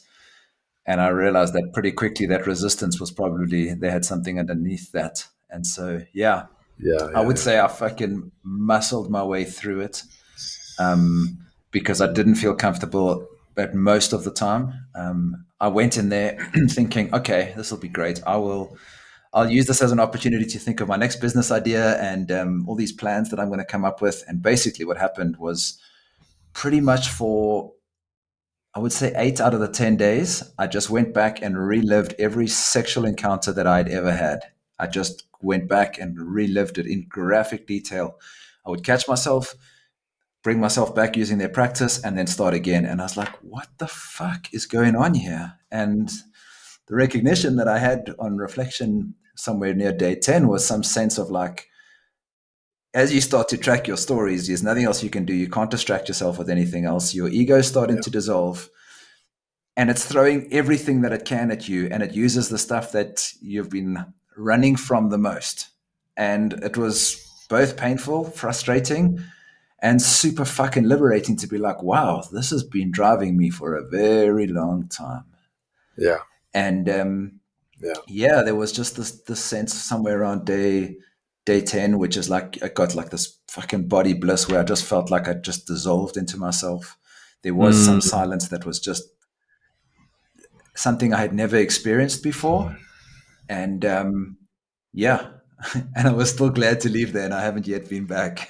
And I realized that pretty quickly that resistance was probably they had something underneath that. And so, yeah, Yeah, I yeah, would yeah. say I fucking muscled my way through it, um, because I didn't feel comfortable at most of the time. I went in there thinking, okay, this will be great. I'll use this as an opportunity to think of my next business idea and all these plans that I'm going to come up with. And basically, what happened was pretty much for, I would say, 8 out of the 10 days, I just went back and relived every sexual encounter that I'd ever had. I just went back and relived it in graphic detail. I would catch myself, bring myself back using their practice, and then start again. And I was like, what the fuck is going on here? And the recognition that I had on reflection somewhere near day 10 was some sense of like, as you start to track your stories, there's nothing else you can do. You can't distract yourself with anything else. Your ego is starting Yeah. to dissolve, and it's throwing everything that it can at you, and it uses the stuff that you've been running from the most. And it was both painful, frustrating, and super fucking liberating to be like, wow, this has been driving me for a very long time. Yeah. And Yeah. yeah, there was just this sense somewhere around day 10, which is like I got like this fucking body bliss where I just felt like I just dissolved into myself. There was some Mm, silence that was just something I had never experienced before. And yeah, and I was still glad to leave there, and I haven't yet been back.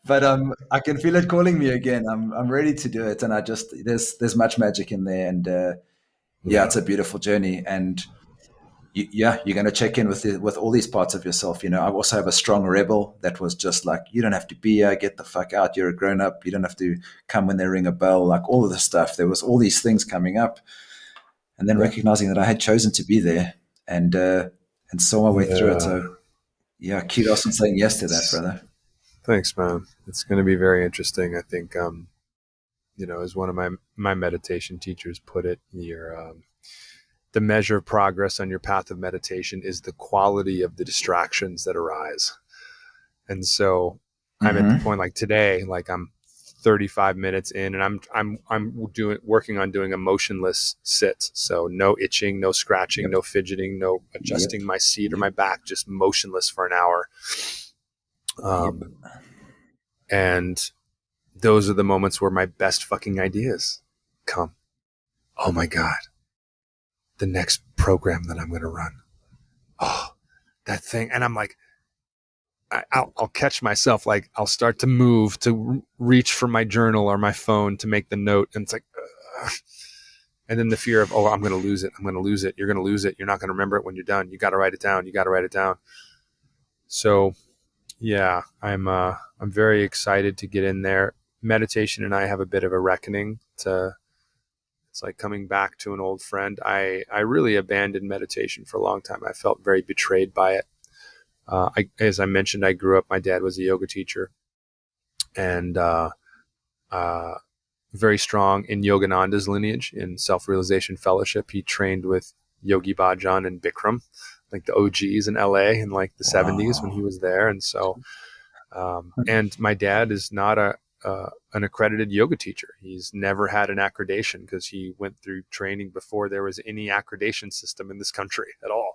But I can feel it calling me again. I'm ready to do it, and I just there's much magic in there, and yeah, yeah. it's a beautiful journey. And yeah, you're going to check in with all these parts of yourself. You know, I also have a strong rebel that was just like, you don't have to be here, get the fuck out. You're a grown up. You don't have to come when they ring a bell. Like all of this stuff. There was all these things coming up, and then Yeah. recognizing that I had chosen to be there, and saw my way through it. Yeah. So yeah, kudos on saying yes to that, brother. Thanks, man. It's going to be very interesting. I think, as one of my meditation teachers put it, the measure of progress on your path of meditation is the quality of the distractions that arise. And so I'm at the Mm-hmm. point like today, like I'm 35 minutes in, and I'm working on doing a motionless sit. So no itching, no scratching, Yep. no fidgeting, no Yep. adjusting my seat or Yep. my back, just motionless for an hour. Yep. And those are the moments where my best fucking ideas come. Oh my God, the next program that I'm going to run. Oh, that thing. And I'm like, I'll catch myself. Like I'll start to move to reach for my journal or my phone to make the note. And it's like, ugh. And then the fear of, oh, I'm going to lose it. I'm going to lose it. You're going to lose it. You're not going to remember it when you're done. You got to write it down. You got to write it down. So yeah, I'm very excited to get in there. Meditation and I have a bit of a reckoning. It's like coming back to an old friend. I really abandoned meditation for a long time. I felt very betrayed by it. As I mentioned, I grew up, my dad was a yoga teacher, and uh, very strong in Yogananda's lineage in self-realization fellowship. He trained with Yogi Bhajan and Bikram, like the OGs in LA in like the 70s when he Wow. was there. And so, and my dad is not an accredited yoga teacher. He's never had an accreditation because he went through training before there was any accreditation system in this country at all.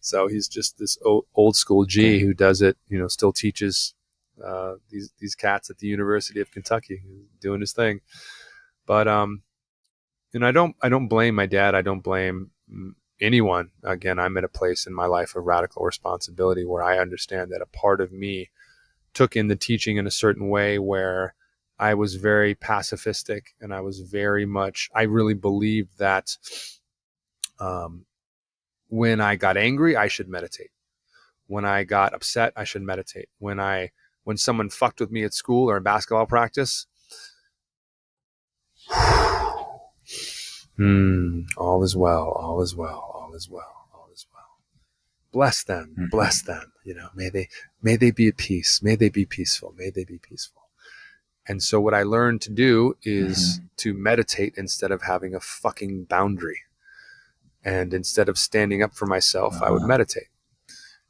So he's just this old school G who does it, still teaches these cats at the University of Kentucky doing his thing. But I don't blame my dad. I don't blame anyone. Again, I'm at a place in my life of radical responsibility where I understand that a part of me took in the teaching in a certain way where I was very pacifistic, and I really believed that when I got angry, I should meditate. When I got upset, I should meditate. When someone fucked with me at school or in basketball practice, all is well, all is well, all is well, all is well. Bless them, Mm-hmm. bless them. May they be at peace. May they be peaceful. May they be peaceful. And so what I learned to do is Mm-hmm. to meditate instead of having a fucking boundary. And instead of standing up for myself, I would Uh-huh. meditate.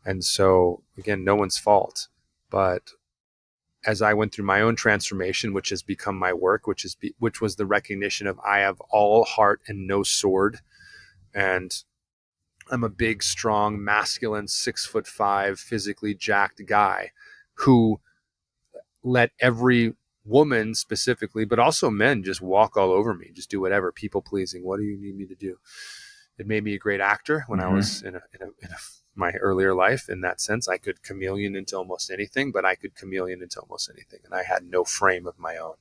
And so again, no one's fault. But as I went through my own transformation, which has become my work, which was the recognition of I have all heart and no sword, and I'm a big, strong, masculine, 6'5", physically jacked guy who let every woman specifically, but also men, just walk all over me, just do whatever, people pleasing. What do you need me to do? It made me a great actor when I was Mm-hmm. in my earlier life. In that sense, I could chameleon into almost anything, but I could chameleon into almost anything, and I had no frame of my own.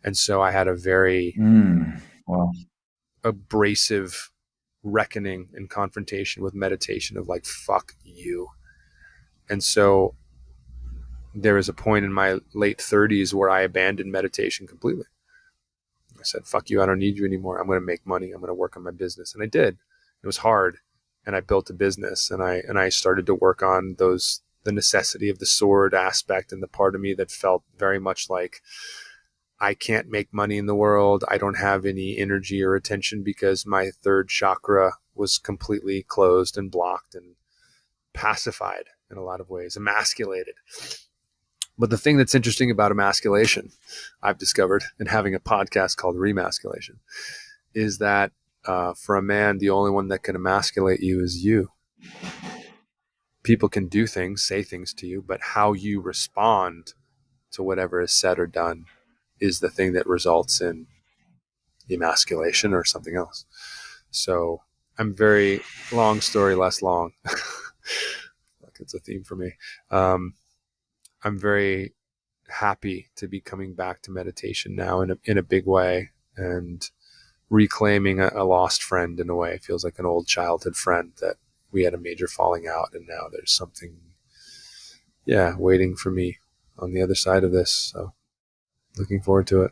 And so I had a very Wow. abrasive reckoning and confrontation with meditation of like, fuck you. And so there was a point in my late 30s where I abandoned meditation completely. I said, fuck you, I don't need you anymore. I'm going to make money. I'm going to work on my business. And I did. It was hard. And I built a business, and I started to work on the necessity of the sword aspect, and the part of me that felt very much like I can't make money in the world. I don't have any energy or attention because my third chakra was completely closed and blocked and pacified in a lot of ways, emasculated. But the thing that's interesting about emasculation, I've discovered in having a podcast called Remasculation, is that for a man, the only one that can emasculate you is you. People can do things, say things to you, but how you respond to whatever is said or done is the thing that results in emasculation or something else. So I'm very, long story less long. Like it's a theme for me. I'm very happy to be coming back to meditation now in a big way, and reclaiming a lost friend in a way. It feels like an old childhood friend that we had a major falling out, and now there's something, waiting for me on the other side of this. So looking forward to it.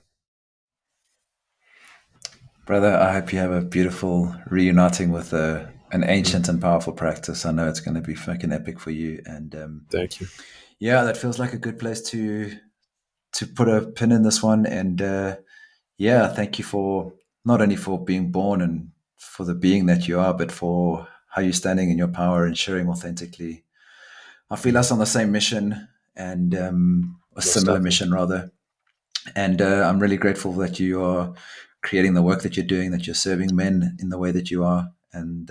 Brother, I hope you have a beautiful reuniting with an ancient and powerful practice. I know it's going to be fucking epic for you. And Thank you. yeah, that feels like a good place to put a pin in this one. And yeah, thank you for not only for being born and for the being that you are, but for how you're standing in your power and sharing authentically. I feel us on the same mission and a Most similar definitely. mission rather. And I'm really grateful that you are creating the work that you're doing, that you're serving men in the way that you are. And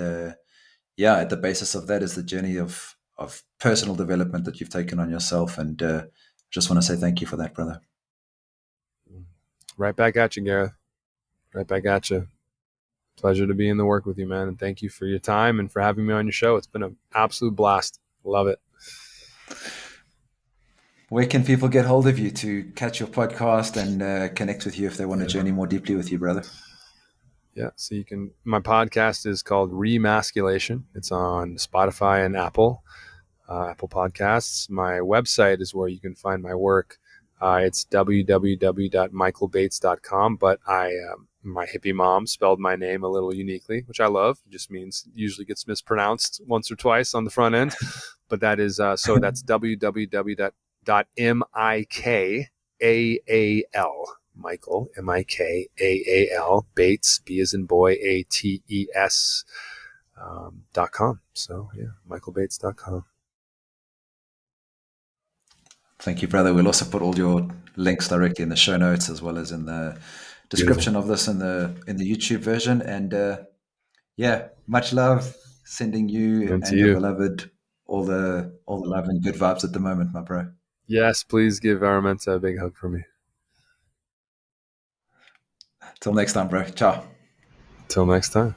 yeah, at the basis of that is the journey of personal development that you've taken on yourself. And just want to say thank you for that, brother. Right back at you, Gareth. Right back at you. Pleasure to be in the work with you, man. And thank you for your time and for having me on your show. It's been an absolute blast. Love it. Where can people get hold of you to catch your podcast and connect with you if they want to journey more deeply with you, brother? Yeah. So my podcast is called Remasculation. It's on Spotify and Apple Podcasts. My website is where you can find my work. It's www.mikaalbates.com, but my hippie mom spelled my name a little uniquely, which I love. It just means usually gets mispronounced once or twice on the front end. But that is, so that's www.mikaal, Mikaal, Mikaal, Bates, B as in boy, ATES, .com. So yeah, mikaalbates.com. Thank you, brother. We'll also put all your links directly in the show notes as well as in the Beautiful. description of this in the YouTube version. And yeah, much love. Sending you And to and your you. beloved all the love and good vibes at the moment, my bro. Yes, please give Araminta a big hug for me. Till next time, bro. Ciao. Till next time.